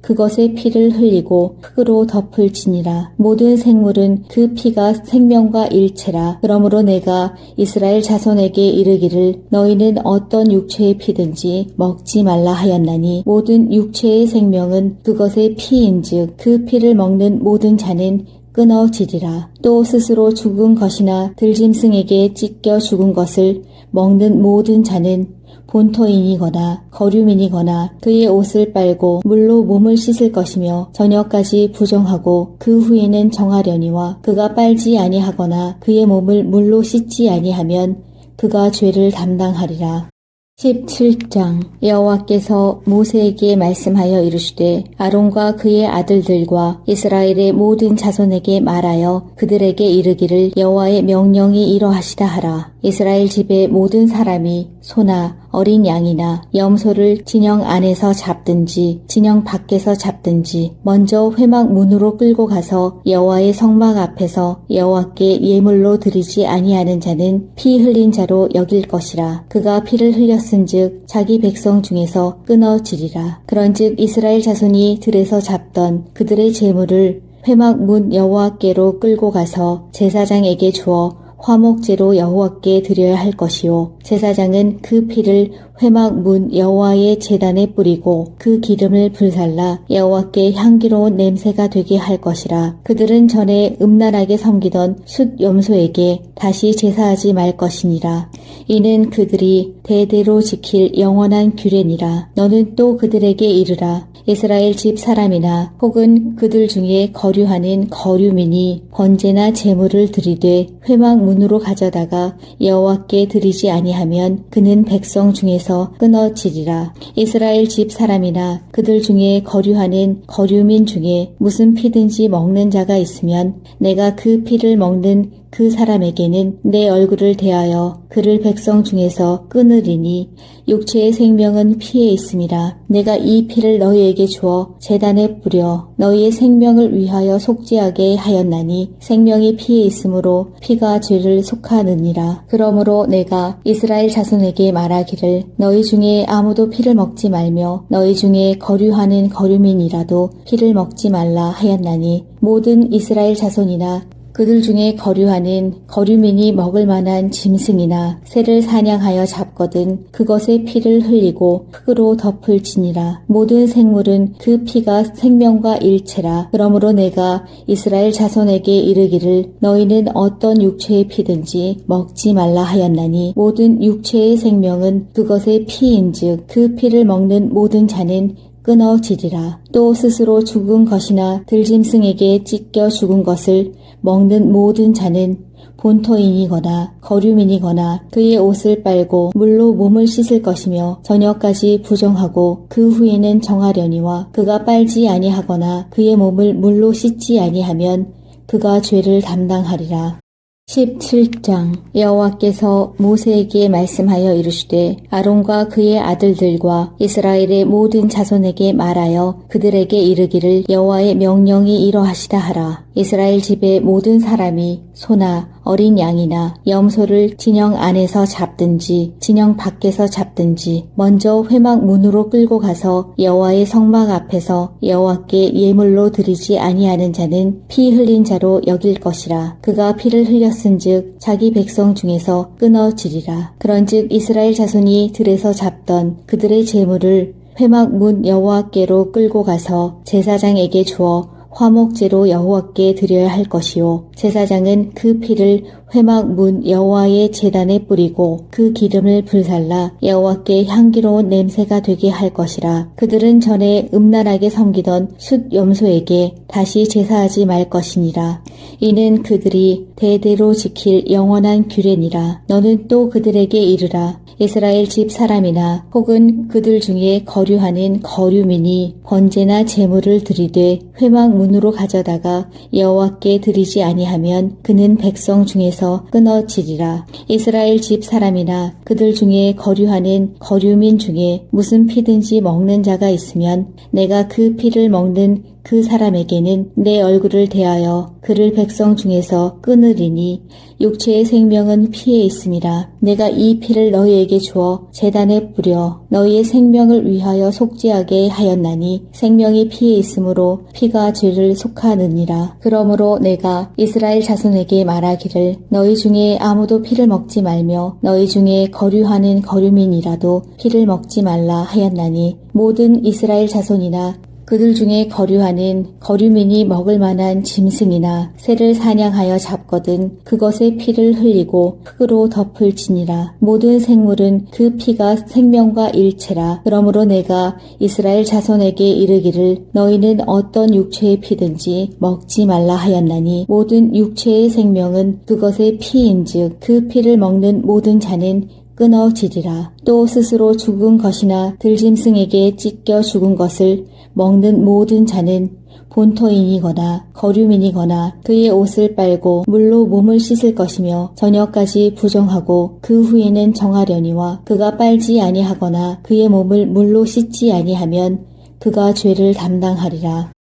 그것의 피를 흘리고 흙으로 덮을지니라. 모든 생물은 그 피가 생명과 일체라. 그러므로 내가 이스라엘 자손에게 이르기를 너희는 어떤 육체의 피든지 먹지 말라 하였나니 모든 육체의 생명은 그것의 피인즉 그 피를 먹는 모든 자는 끊어지리라. 또 스스로 죽은 것이나 들짐승에게 찢겨 죽은 것을 먹는 모든 자는 본토인이거나 거류민이거나 그의 옷을 빨고 물로 몸을 씻을 것이며 저녁까지 부정하고 그 후에는 정하려니와 그가 빨지 아니하거나 그의 몸을 물로 씻지 아니하면 그가 죄를 담당하리라. 17장 여호와께서 모세에게 말씀하여 이르시되 아론과 그의 아들들과 이스라엘의 모든 자손에게 말하여 그들에게 이르기를 여호와의 명령이 이러하시다 하라. 이스라엘 집의 모든 사람이 소나 어린 양이나 염소를 진영 안에서 잡든지 진영 밖에서 잡든지 먼저 회막 문으로 끌고 가서 여호와의 성막 앞에서 여호와께 예물로 드리지 아니하는 자는 피 흘린 자로 여길 것이라. 그가 피를 흘렸은즉 자기 백성 중에서 끊어지리라. 그런즉 이스라엘 자손이 들에서 잡던 그들의 제물을 회막 문 여호와께로 끌고 가서 제사장에게 주어 화목제로 여호와께 드려야 할 것이요 제사장은 그 피를 회막 문 여호와의 제단에 뿌리고 그 기름을 불살라 여호와께 향기로운 냄새가 되게 할 것이라. 그들은 전에 음란하게 섬기던 숫 염소에게 다시 제사하지 말 것이니라. 이는 그들이 대대로 지킬 영원한 규례니라. 너는 또 그들에게 이르라. 이스라엘 집 사람이나 혹은 그들 중에 거류하는 거류민이 번제나 제물을 드리되 회막 문으로 가져다가 여호와께 드리지 아니하면 그는 백성 중에서 끊어지리라. 이스라엘 집 사람이나 그들 중에 거류하는 거류민 중에 무슨 피든지 먹는 자가 있으면 내가 그 피를 먹는 그 사람에게는 내 얼굴을 대하여 그를 백성 중에서 끊으리니 육체의 생명은 피에 있음이라. 내가 이 피를 너희에게 주어 제단에 뿌려 너희의 생명을 위하여 속죄하게 하였나니 생명이 피에 있으므로 피가 죄를 속하느니라. 그러므로 내가 이스라엘 자손에게 말하기를 너희 중에 아무도 피를 먹지 말며 너희 중에 거류하는 거류민이라도 피를 먹지 말라 하였나니 모든 이스라엘 자손이나 그들 중에 거류하는 거류민이 먹을 만한 짐승이나 새를 사냥하여 잡거든 그것의 피를 흘리고 흙으로 덮을지니라. 모든 생물은 그 피가 생명과 일체라. 그러므로 내가 이스라엘 자손에게 이르기를 너희는 어떤 육체의 피든지 먹지 말라 하였나니 모든 육체의 생명은 그것의 피인즉 그 피를 먹는 모든 자는 끊어지리라. 또 스스로 죽은 것이나 들짐승에게 찢겨 죽은 것을 먹는 모든 자는 본토인이거나 거류민이거나 그의 옷을 빨고 물로 몸을 씻을 것이며 저녁까지 부정하고 그 후에는 정하려니와 그가 빨지 아니하거나 그의 몸을 물로 씻지 아니하면 그가 죄를 담당하리라. 17장 여호와께서 모세에게 말씀하여 이르시되 아론과 그의 아들들과 이스라엘의 모든 자손에게 말하여 그들에게 이르기를 여호와의 명령이 이러하시다 하라. 이스라엘 집의 모든 사람이 소나 어린 양이나 염소를 진영 안에서 잡든지 진영 밖에서 잡든지 먼저 회막 문으로 끌고 가서 여호와의 성막 앞에서 여호와께 예물로 드리지 아니하는 자는 피 흘린 자로 여길 것이라. 그가 피를 흘렸은즉 자기 백성 중에서 끊어지리라. 그런즉 이스라엘 자손이 들에서 잡던 그들의 제물을 회막 문 여호와께로 끌고 가서 제사장에게 주어 화목제로 여호와께 드려야 할 것이요 제사장은 그 피를 회막 문 여호와의 제단에 뿌리고 그 기름을 불살라 여호와께 향기로운 냄새가 되게 할 것이라. 그들은 전에 음란하게 섬기던 숫 염소에게 다시 제사하지 말 것이니라. 이는 그들이 대대로 지킬 영원한 규례니라. 너는 또 그들에게 이르라. 이스라엘 집 사람이나 혹은 그들 중에 거류하는 거류민이 번제나 제물을 드리되 회막 문으로 가져다가 여호와께 드리지 아니하면 그는 백성 중에서 끊어지리라. 이스라엘 집 사람이나 그들 중에 거류하는 거류민 중에 무슨 피든지 먹는 자가 있으면 내가 그 피를 먹는 그 사람에게는 내 얼굴을 대하여 그를 백성 중에서 끊으리니 육체의 생명은 피에 있음이라. 내가 이 피를 너희에게 주어 제단에 뿌려 너희의 생명을 위하여 속죄하게 하였나니 생명이 피에 있으므로 피가 죄를 속하느니라. 그러므로 내가 이스라엘 자손에게 말하기를 너희 중에 아무도 피를 먹지 말며 너희 중에 거류하는 거류민이라도 피를 먹지 말라 하였나니 모든 이스라엘 자손이나 그들 중에 거류하는 거류민이 먹을 만한 짐승이나 새를 사냥하여 잡거든 그것의 피를 흘리고 흙으로 덮을지니라. 모든 생물은 그 피가 생명과 일체라. 그러므로 내가 이스라엘 자손에게 이르기를 너희는 어떤 육체의 피든지 먹지 말라 하였나니 모든 육체의 생명은 그것의 피인즉 그 피를 먹는 모든 자는 끊어지리라. 또 스스로 죽은 것이나 들짐승에게 찢겨 죽은 것을 먹는 모든 자는 본토인이거나 거류민이거나 그의 옷을 빨고 물로 몸을 씻을 것이며 저녁까지 부정하고 그 후에는 정하려니와 그가 빨지 아니하거나 그의 몸을 물로 씻지 아니하면 그가 죄를 담당하리라.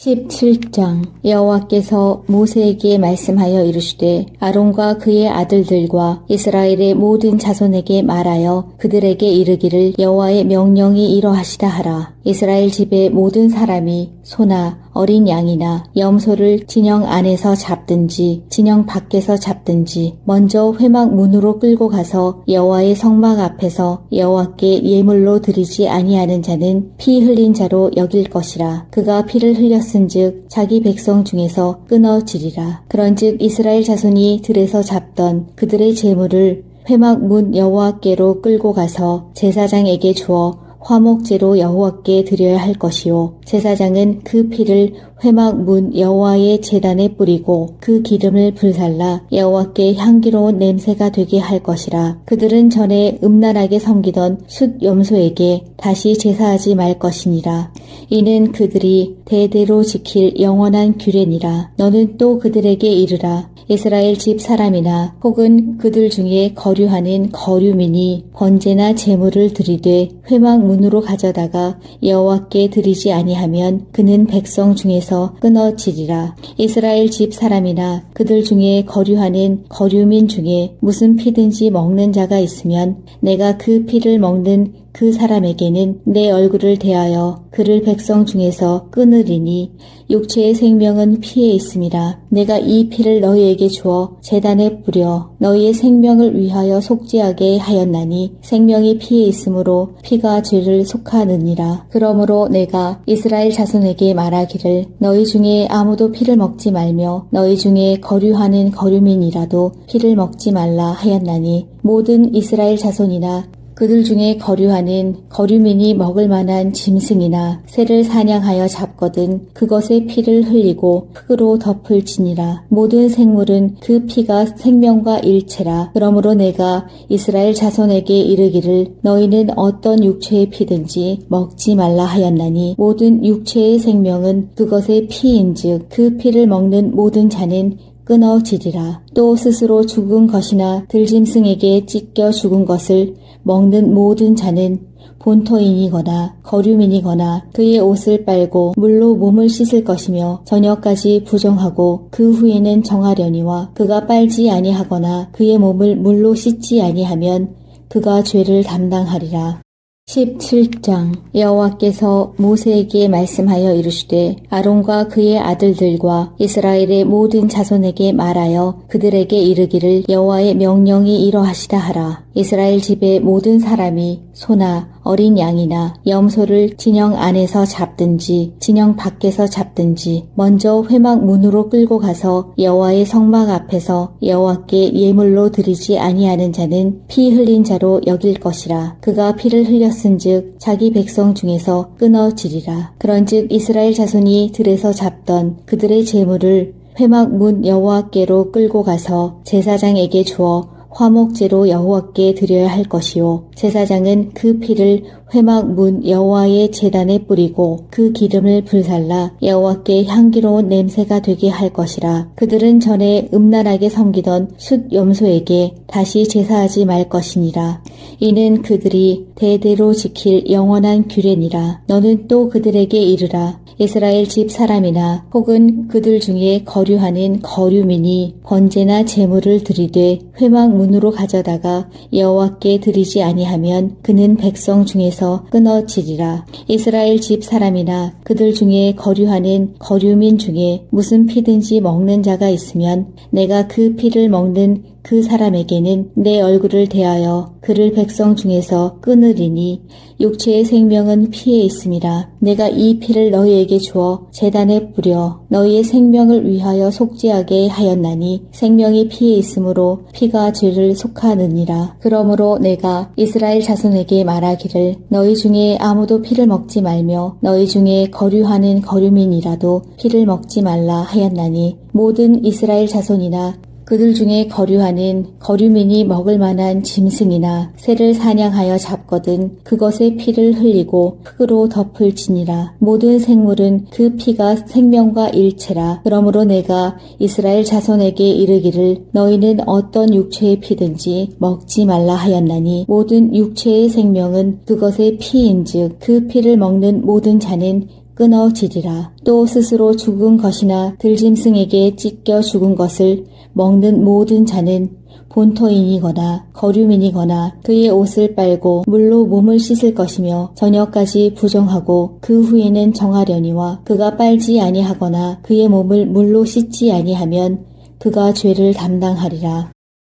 17장 여호와께서 모세에게 말씀하여 이르시되 아론과 그의 아들들과 이스라엘의 모든 자손에게 말하여 그들에게 이르기를 여호와의 명령이 이러하시다 하라. 이스라엘 집의 모든 사람이 소나 어린 양이나 염소를 진영 안에서 잡든지 진영 밖에서 잡든지 먼저 회막 문으로 끌고 가서 여호와의 성막 앞에서 여호와께 예물로 드리지 아니하는 자는 피 흘린 자로 여길 것이라. 그가 피를 흘렸은즉 자기 백성 중에서 끊어지리라. 그런즉 이스라엘 자손이 들에서 잡던 그들의 제물을 회막 문 여호와께로 끌고 가서 제사장에게 주어 화목제로 여호와께 드려야 할 것이요 제사장은 그 피를 회막 문 여호와의 제단에 뿌리고 그 기름을 불살라 여호와께 향기로운 냄새가 되게 할 것이라. 그들은 전에 음란하게 섬기던 숫 염소에게 다시 제사하지 말 것이니라. 이는 그들이 대대로 지킬 영원한 규례니라. 너는 또 그들에게 이르라. 이스라엘 집 사람이나 혹은 그들 중에 거류하는 거류민이 번제나 제물을 드리되 회막 문으로 가져다가 여호와께 드리지 아니하면 그는 백성 중에서 끊어지리라. 이스라엘 집 사람이나 그들 중에 거류하는 거류민 중에 무슨 피든지 먹는 자가 있으면 내가 그 피를 먹는 그 사람에게는 내 얼굴을 대하여 그를 백성 중에서 끊으리니 육체의 생명은 피에 있음이라. 내가 이 피를 너희에게 주어 제단에 뿌려 너희의 생명을 위하여 속죄하게 하였나니 생명이 피에 있으므로 피가 죄를 속하느니라. 그러므로 내가 이스라엘 자손에게 말하기를 너희 중에 아무도 피를 먹지 말며 너희 중에 거류하는 거류민이라도 피를 먹지 말라 하였나니 모든 이스라엘 자손이나 그들 중에 거류하는 거류민이 먹을 만한 짐승이나 새를 사냥하여 잡거든 그것의 피를 흘리고 흙으로 덮을지니라. 모든 생물은 그 피가 생명과 일체라. 그러므로 내가 이스라엘 자손에게 이르기를 너희는 어떤 육체의 피든지 먹지 말라 하였나니 모든 육체의 생명은 그것의 피인즉 그 피를 먹는 모든 자는 끊어지리라. 또 스스로 죽은 것이나 들짐승에게 찢겨 죽은 것을 먹는 모든 자는 본토인이거나 거류민이거나 그의 옷을 빨고 물로 몸을 씻을 것이며 저녁까지 부정하고 그 후에는 정하려니와 그가 빨지 아니하거나 그의 몸을 물로 씻지 아니하면 그가 죄를 담당하리라. 17장 여호와께서 모세에게 말씀하여 이르시되 아론과 그의 아들들과 이스라엘의 모든 자손에게 말하여 그들에게 이르기를 여호와의 명령이 이러하시다 하라. 이스라엘 집의 모든 사람이 소나 어린 양이나 염소를 진영 안에서 잡든지 진영 밖에서 잡든지 먼저 회막 문으로 끌고 가서 여호와의 성막 앞에서 여호와께 예물로 드리지 아니하는 자는 피 흘린 자로 여길 것이라. 그가 피를 흘렸은즉 자기 백성 중에서 끊어지리라. 그런즉 이스라엘 자손이 들에서 잡던 그들의 제물을 회막 문 여호와께로 끌고 가서 제사장에게 주어 화목제로 여호와께 드려야 할 것이요 제사장은 그 피를 회막 문 여호와의 제단에 뿌리고 그 기름을 불살라 여호와께 향기로운 냄새가 되게 할 것이라. 그들은 전에 음란하게 섬기던 숫 염소에게 다시 제사하지 말 것이니라. 이는 그들이 대대로 지킬 영원한 규례니라. 너는 또 그들에게 이르라. 이스라엘 집 사람이나 혹은 그들 중에 거류하는 거류민이 번제나 제물을 드리되 회막 문으로 가져다가 여호와께 드리지 아니하면 그는 백성 중에서 끊어지리라. 이스라엘 집 사람이나 그들 중에 거류하는 거류민 중에 무슨 피든지 먹는 자가 있으면 내가 그 피를 먹는 그 사람에게는 내 얼굴을 대하여 그를 백성 중에서 끊으리니 육체의 생명은 피에 있음이라. 내가 이 피를 너희에게 주어 제단에 뿌려 너희의 생명을 위하여 속죄하게 하였나니 생명이 피에 있으므로 피가 죄를 속하느니라. 그러므로 내가 이스라엘 자손에게 말하기를 너희 중에 아무도 피를 먹지 말며 너희 중에 거류하는 거류민이라도 피를 먹지 말라 하였나니 모든 이스라엘 자손이나 그들 중에 거류하는 거류민이 먹을 만한 짐승이나 새를 사냥하여 잡거든 그것의 피를 흘리고 흙으로 덮을지니라. 모든 생물은 그 피가 생명과 일체라. 그러므로 내가 이스라엘 자손에게 이르기를 너희는 어떤 육체의 피든지 먹지 말라 하였나니 모든 육체의 생명은 그것의 피인즉 그 피를 먹는 모든 자는 끊어지리라. 또 스스로 죽은 것이나 들짐승에게 찢겨 죽은 것을 먹는 모든 자는 본토인이거나 거류민이거나 그의 옷을 빨고 물로 몸을 씻을 것이며 저녁까지 부정하고 그 후에는 정하려니와 그가 빨지 아니하거나 그의 몸을 물로 씻지 아니하면 그가 죄를 담당하리라.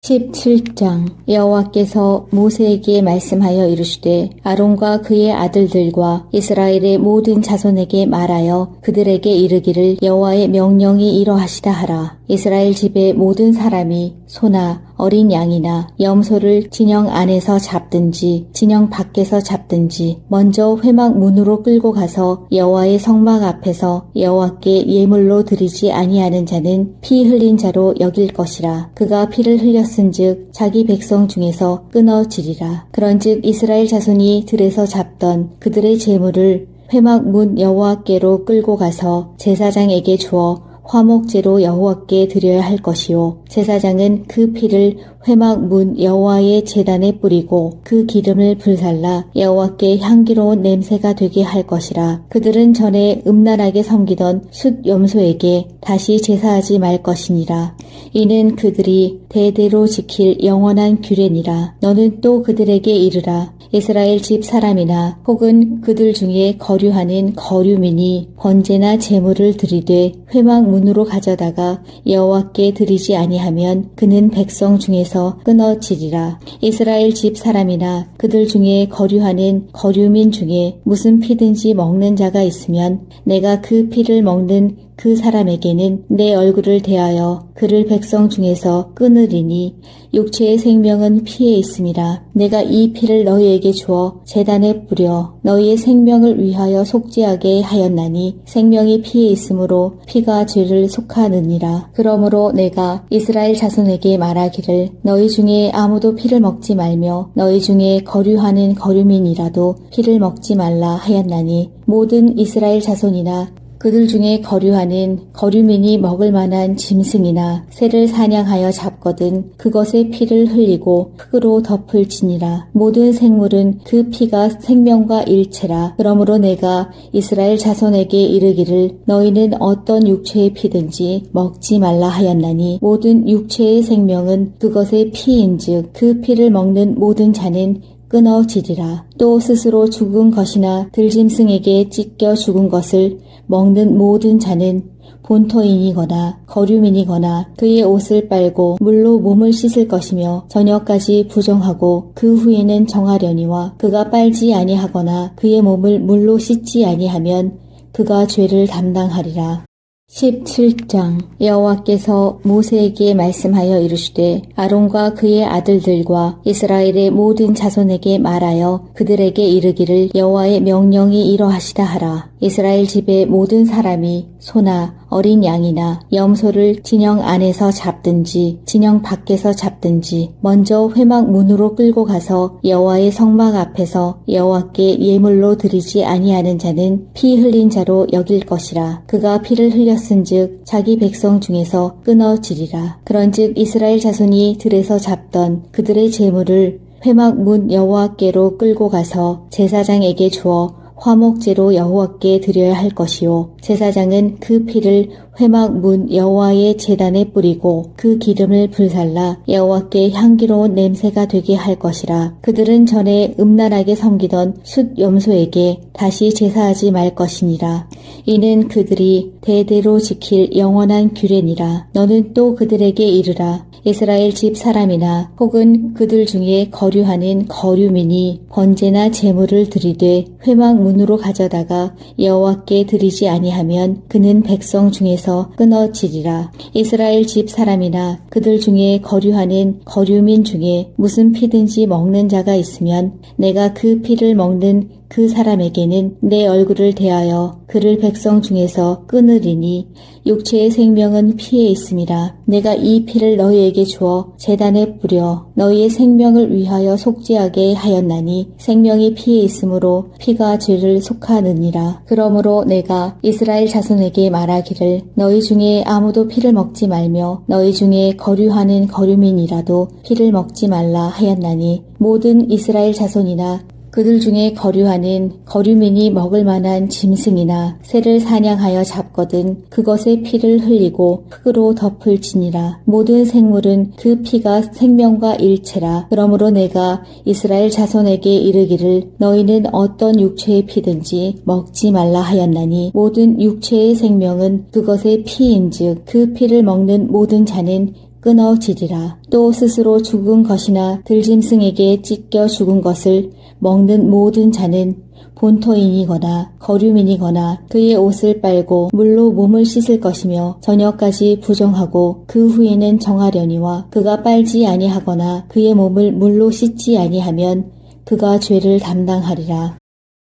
17장 여호와께서 모세에게 말씀하여 이르시되 아론과 그의 아들들과 이스라엘의 모든 자손에게 말하여 그들에게 이르기를 여호와의 명령이 이러하시다 하라. 이스라엘 집의 모든 사람이 소나 어린 양이나 염소를 진영 안에서 잡든지 진영 밖에서 잡든지 먼저 회막 문으로 끌고 가서 여호와의 성막 앞에서 여호와께 예물로 드리지 아니하는 자는 피 흘린 자로 여길 것이라. 그가 피를 흘렸은즉 자기 백성 중에서 끊어지리라. 그런즉 이스라엘 자손이 들에서 잡던 그들의 제물을 회막 문 여호와께로 끌고 가서 제사장에게 주어 화목제로 여호와께 드려야 할 것이요 제사장은 그 피를 회막 문 여호와의 제단에 뿌리고 그 기름을 불살라 여호와께 향기로운 냄새가 되게 할 것이라. 그들은 전에 음란하게 섬기던 숫 염소에게 다시 제사하지 말 것이니라. 이는 그들이 대대로 지킬 영원한 규례니라. 너는 또 그들에게 이르라. 이스라엘 집 사람이나 혹은 그들 중에 거류하는 거류민이 번제나 제물을 드리되 회막문으로 가져다가 여호와께 드리지 아니하면 그는 백성 중에서 끊어지리라. 이스라엘 집 사람이나 그들 중에 거류하는 거류민 중에 무슨 피든지 먹는 자가 있으면 내가 그 피를 먹는 그 사람에게는 내 얼굴을 대하여 그를 백성 중에서 끊으리니 육체의 생명은 피에 있음이라. 내가 이 피를 너희에게 주어 제단에 뿌려 너희의 생명을 위하여 속죄하게 하였나니 생명이 피에 있으므로 피가 죄를 속하느니라. 그러므로 내가 이스라엘 자손에게 말하기를 너희 중에 아무도 피를 먹지 말며 너희 중에 거류하는 거류민이라도 피를 먹지 말라 하였나니 모든 이스라엘 자손이나 그들 중에 거류하는 거류민이 먹을 만한 짐승이나 새를 사냥하여 잡거든 그것의 피를 흘리고 흙으로 덮을지니라. 모든 생물은 그 피가 생명과 일체라. 그러므로 내가 이스라엘 자손에게 이르기를 너희는 어떤 육체의 피든지 먹지 말라 하였나니 모든 육체의 생명은 그것의 피인즉 그 피를 먹는 모든 자는 끊어지리라. 또 스스로 죽은 것이나 들짐승에게 찢겨 죽은 것을 먹는 모든 자는 본토인이거나 거류민이거나 그의 옷을 빨고 물로 몸을 씻을 것이며 저녁까지 부정하고 그 후에는 정하려니와 그가 빨지 아니하거나 그의 몸을 물로 씻지 아니하면 그가 죄를 담당하리라. 17장 여호와께서 모세에게 말씀하여 이르시되 아론과 그의 아들들과 이스라엘의 모든 자손에게 말하여 그들에게 이르기를 여호와의 명령이 이러하시다 하라. 이스라엘 집의 모든 사람이 소나 어린 양이나 염소를 진영 안에서 잡든지 진영 밖에서 잡든지 먼저 회막 문으로 끌고 가서 여호와의 성막 앞에서 여호와께 예물로 드리지 아니하는 자는 피 흘린 자로 여길 것이라. 그가 피를 흘렸은즉 자기 백성 중에서 끊어지리라. 그런즉 이스라엘 자손이 들에서 잡던 그들의 제물을 회막 문 여호와께로 끌고 가서 제사장에게 주어 화목제로 여호와께 드려야 할 것이요 제사장은 그 피를 회막 문 여호와의 제단에 뿌리고 그 기름을 불살라 여호와께 향기로운 냄새가 되게 할 것이라. 그들은 전에 음란하게 섬기던 숫 염소에게 다시 제사하지 말 것이니라. 이는 그들이 대대로 지킬 영원한 규례니라. 너는 또 그들에게 이르라. 이스라엘 집 사람이나 혹은 그들 중에 거류하는 거류민이 번제나 제물을 드리되 회막 문으로 가져다가 여호와께 드리지 아니하면 그는 백성 중에서 끊어지리라. 이스라엘 집 사람이나 그들 중에 거류하는 거류민 중에 무슨 피든지 먹는 자가 있으면 내가 그 피를 먹는 그 사람에게는 내 얼굴을 대하여 그를 백성 중에서 끊으리니 육체의 생명은 피에 있음이라. 내가 이 피를 너희에게 주어 제단에 뿌려 너희의 생명을 위하여 속죄하게 하였나니 생명이 피에 있으므로 피가 죄를 속하느니라. 그러므로 내가 이스라엘 자손에게 말하기를 너희 중에 아무도 피를 먹지 말며 너희 중에 거류하는 거류민이라도 피를 먹지 말라 하였나니 모든 이스라엘 자손이나 그들 중에 거류하는 거류민이 먹을 만한 짐승이나 새를 사냥하여 잡거든 그것의 피를 흘리고 흙으로 덮을지니라. 모든 생물은 그 피가 생명과 일체라. 그러므로 내가 이스라엘 자손에게 이르기를 너희는 어떤 육체의 피든지 먹지 말라 하였나니 모든 육체의 생명은 그것의 피인즉 그 피를 먹는 모든 자는 끊어지리라. 또 스스로 죽은 것이나 들짐승에게 찢겨 죽은 것을 먹는 모든 자는 본토인이거나 거류민이거나 그의 옷을 빨고 물로 몸을 씻을 것이며 저녁까지 부정하고 그 후에는 정하려니와 그가 빨지 아니하거나 그의 몸을 물로 씻지 아니하면 그가 죄를 담당하리라.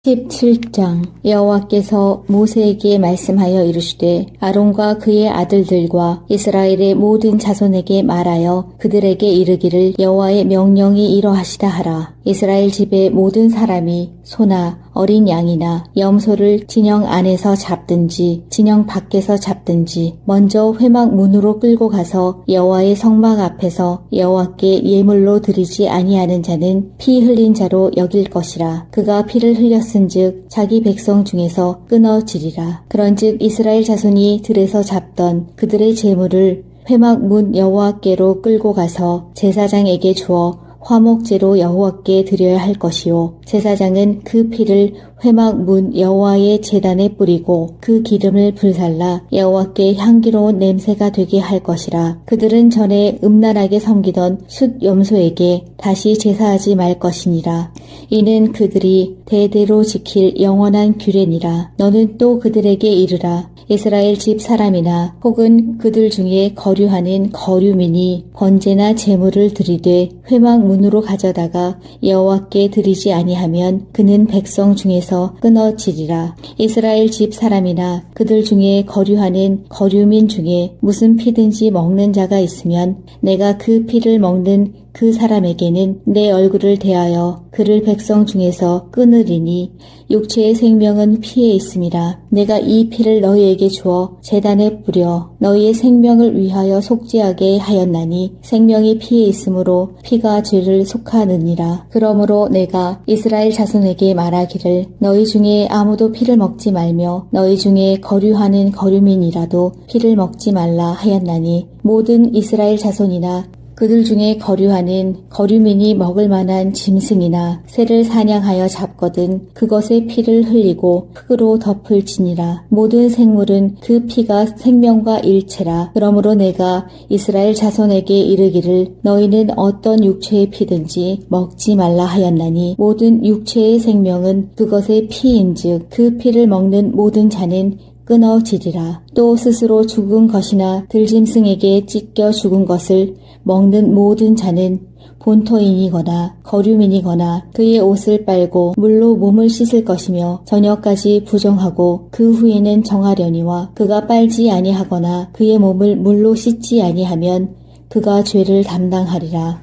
17장 여호와께서 모세에게 말씀하여 이르시되 아론과 그의 아들들과 이스라엘의 모든 자손에게 말하여 그들에게 이르기를 여호와의 명령이 이러하시다 하라. 이스라엘 집의 모든 사람이 소나 어린 양이나 염소를 진영 안에서 잡든지 진영 밖에서 잡든지 먼저 회막 문으로 끌고 가서 여호와의 성막 앞에서 여호와께 예물로 드리지 아니하는 자는 피 흘린 자로 여길 것이라. 그가 피를 흘렸은즉 자기 백성 중에서 끊어지리라. 그런즉 이스라엘 자손이 들에서 잡던 그들의 제물을 회막 문 여호와께로 끌고 가서 제사장에게 주어 화목제로 여호와께 드려야 할 것이요 제사장은 그 피를 회막 문 여호와의 제단에 뿌리고 그 기름을 불살라 여호와께 향기로운 냄새가 되게 할 것이라. 그들은 전에 음란하게 섬기던 숫 염소에게 다시 제사하지 말 것이니라. 이는 그들이 대대로 지킬 영원한 규례니라. 너는 또 그들에게 이르라. 이스라엘 집 사람이나 혹은 그들 중에 거류하는 거류민이 번제나 제물을 드리되 회막 문으로 가져다가 여호와께 드리지 아니하면 그는 백성 중에서 끊어지리라. 이스라엘 집 사람이나 그들 중에 거류하는 거류민 중에 무슨 피든지 먹는 자가 있으면 내가 그 피를 먹는 그 사람에게는 내 얼굴을 대하여 그를 백성 중에서 끊으리니 육체의 생명은 피에 있음이라. 내가 이 피를 너희에게 주어 제단에 뿌려 너희의 생명을 위하여 속죄하게 하였나니 생명이 피에 있으므로 피가 죄를 속하느니라. 그러므로 내가 이스라엘 자손에게 말하기를 너희 중에 아무도 피를 먹지 말며 너희 중에 거류하는 거류민이라도 피를 먹지 말라 하였나니 모든 이스라엘 자손이나 그들 중에 거류하는 거류민이 먹을 만한 짐승이나 새를 사냥하여 잡거든 그것의 피를 흘리고 흙으로 덮을지니라. 모든 생물은 그 피가 생명과 일체라. 그러므로 내가 이스라엘 자손에게 이르기를 너희는 어떤 육체의 피든지 먹지 말라 하였나니 모든 육체의 생명은 그것의 피인즉 그 피를 먹는 모든 자는 끊어지리라. 또 스스로 죽은 것이나 들짐승에게 찢겨 죽은 것을 먹는 모든 자는 본토인이거나 거류민이거나 그의 옷을 빨고 물로 몸을 씻을 것이며 저녁까지 부정하고 그 후에는 정하려니와 그가 빨지 아니하거나 그의 몸을 물로 씻지 아니하면 그가 죄를 담당하리라.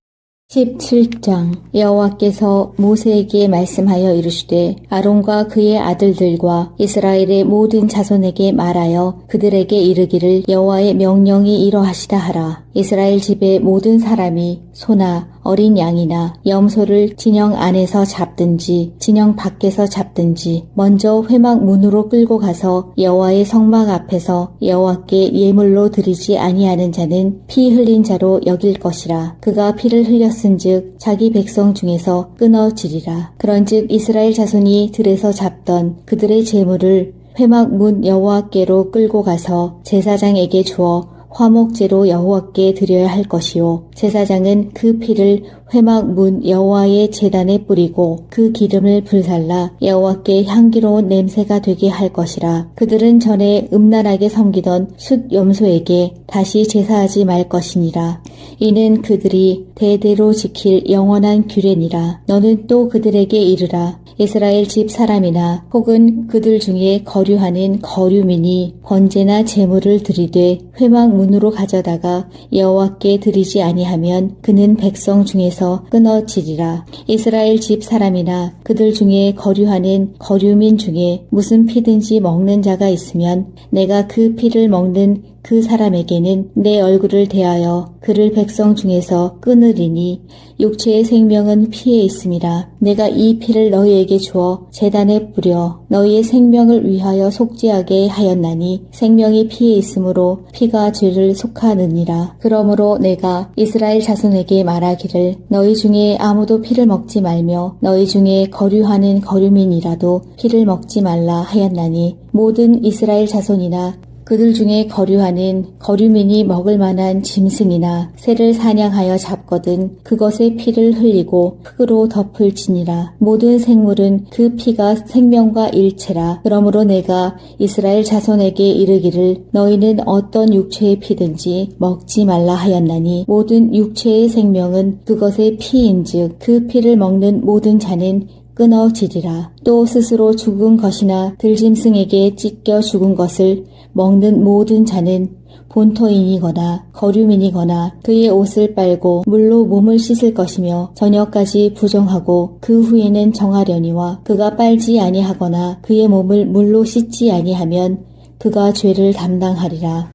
17장 여호와께서 모세에게 말씀하여 이르시되 아론과 그의 아들들과 이스라엘의 모든 자손에게 말하여 그들에게 이르기를 여호와의 명령이 이러하시다 하라. 이스라엘 집의 모든 사람이 소나 어린 양이나 염소를 진영 안에서 잡든지 진영 밖에서 잡든지 먼저 회막 문으로 끌고 가서 여호와의 성막 앞에서 여호와께 예물로 드리지 아니하는 자는 피 흘린 자로 여길 것이라. 그가 피를 흘렸은즉 자기 백성 중에서 끊어지리라. 그런즉 이스라엘 자손이 들에서 잡던 그들의 제물을 회막 문 여호와께로 끌고 가서 제사장에게 주어 화목제로 여호와께 드려야 할 것이요 제사장은 그 피를 회막 문 여호와의 제단에 뿌리고 그 기름을 불살라 여호와께 향기로운 냄새가 되게 할 것이라. 그들은 전에 음란하게 섬기던 숫 염소에게 다시 제사하지 말 것이니라. 이는 그들이 대대로 지킬 영원한 규례니라. 너는 또 그들에게 이르라. 이스라엘 집 사람이나 혹은 그들 중에 거류하는 거류민이 번제나 제물을 드리되 회막 문으로 가져다가 여호와께 드리지 아니하면 그는 백성 중에서 끊어지리라. 이스라엘 집 사람이나 그들 중에 거류하는 거류민 중에 무슨 피든지 먹는 자가 있으면 내가 그 피를 먹는 그 사람에게는 내 얼굴을 대하여 그를 백성 중에서 끊으리니 육체의 생명은 피에 있음이라. 내가 이 피를 너희에게 주어 제단에 뿌려 너희의 생명을 위하여 속죄하게 하였나니 생명이 피에 있으므로 피가 죄를 속하느니라. 그러므로 내가 이스라엘 자손에게 말하기를 너희 중에 아무도 피를 먹지 말며 너희 중에 거류하는 거류민이라도 피를 먹지 말라 하였나니 모든 이스라엘 자손이나 그들 중에 거류하는 거류민이 먹을 만한 짐승이나 새를 사냥하여 잡거든 그것의 피를 흘리고 흙으로 덮을지니라. 모든 생물은 그 피가 생명과 일체라. 그러므로 내가 이스라엘 자손에게 이르기를 너희는 어떤 육체의 피든지 먹지 말라 하였나니 모든 육체의 생명은 그것의 피인즉 그 피를 먹는 모든 자는 끊어지리라. 또 스스로 죽은 것이나 들짐승에게 찢겨 죽은 것을 먹는 모든 자는 본토인이거나 거류민이거나 그의 옷을 빨고 물로 몸을 씻을 것이며 저녁까지 부정하고 그 후에는 정하려니와 그가 빨지 아니하거나 그의 몸을 물로 씻지 아니하면 그가 죄를 담당하리라.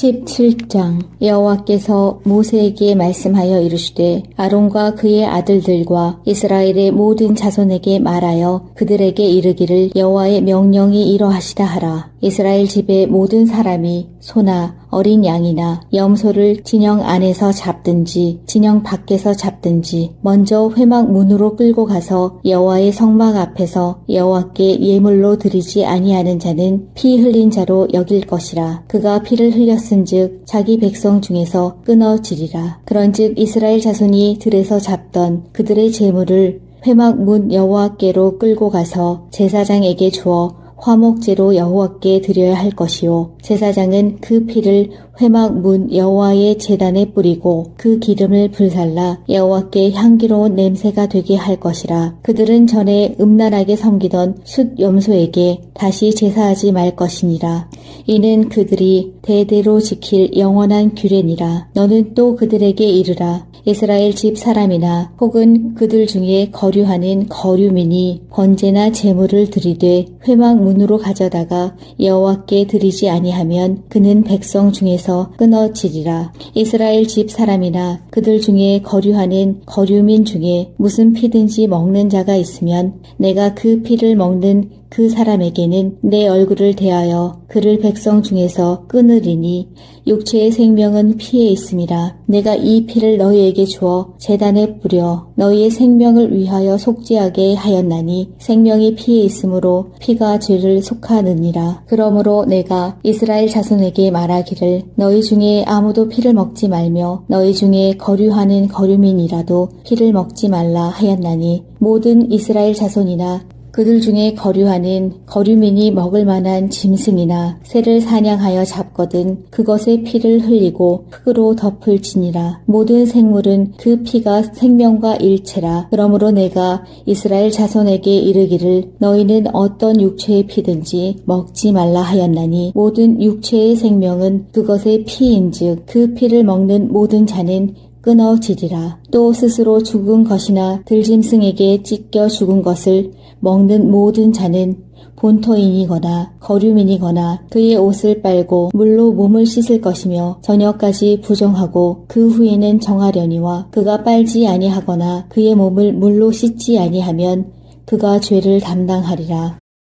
17장 여호와께서 모세에게 말씀하여 이르시되 아론과 그의 아들들과 이스라엘의 모든 자손에게 말하여 그들에게 이르기를 여호와의 명령이 이러하시다 하라. 이스라엘 집의 모든 사람이 소나 어린 양이나 염소를 진영 안에서 잡든지 진영 밖에서 잡든지 먼저 회막 문으로 끌고 가서 여호와의 성막 앞에서 여호와께 예물로 드리지 아니하는 자는 피 흘린 자로 여길 것이라. 그가 피를 흘렸은즉 자기 백성 중에서 끊어지리라. 그런즉 이스라엘 자손이 들에서 잡던 그들의 제물을 회막 문 여호와께로 끌고 가서 제사장에게 주어 화목제로 여호와께 드려야 할 것이요 제사장은 그 피를 회막 문 여호와의 제단에 뿌리고 그 기름을 불살라 여호와께 향기로운 냄새가 되게 할 것이라. 그들은 전에 음란하게 섬기던 숫 염소에게 다시 제사하지 말 것이니라. 이는 그들이 대대로 지킬 영원한 규례니라. 너는 또 그들에게 이르라. 이스라엘 집 사람이나 혹은 그들 중에 거류하는 거류민이 번제나 제물을 드리되 회막 문으로 가져다가 여호와께 드리지 아니하면 그는 백성 중에서 끊어지리라. 이스라엘 집 사람이나 그들 중에 거류하는 거류민 중에 무슨 피든지 먹는 자가 있으면 내가 그 피를 먹는 그 사람에게는 내 얼굴을 대하여 그를 백성 중에서 끊으리니 육체의 생명은 피에 있음이라. 내가 이 피를 너희에게 주어 제단에 뿌려 너희의 생명을 위하여 속죄하게 하였나니 생명이 피에 있으므로 피가 죄를 속하느니라. 그러므로 내가 이스라엘 자손에게 말하기를 너희 중에 아무도 피를 먹지 말며 너희 중에 거류하는 거류민이라도 피를 먹지 말라 하였나니 모든 이스라엘 자손이나 그들 중에 거류하는 거류민이 먹을 만한 짐승이나 새를 사냥하여 잡거든 그것의 피를 흘리고 흙으로 덮을지니라. 모든 생물은 그 피가 생명과 일체라. 그러므로 내가 이스라엘 자손에게 이르기를 너희는 어떤 육체의 피든지 먹지 말라 하였나니 모든 육체의 생명은 그것의 피인즉 그 피를 먹는 모든 자는 끊어지리라. 또 스스로 죽은 것이나 들짐승에게 찢겨 죽은 것을 먹는 모든 자는 본토인이거나 거류민이거나 그의 옷을 빨고 물로 몸을 씻을 것이며 저녁까지 부정하고 그 후에는 정하려니와 그가 빨지 아니하거나 그의 몸을 물로 씻지 아니하면 그가 죄를 담당하리라.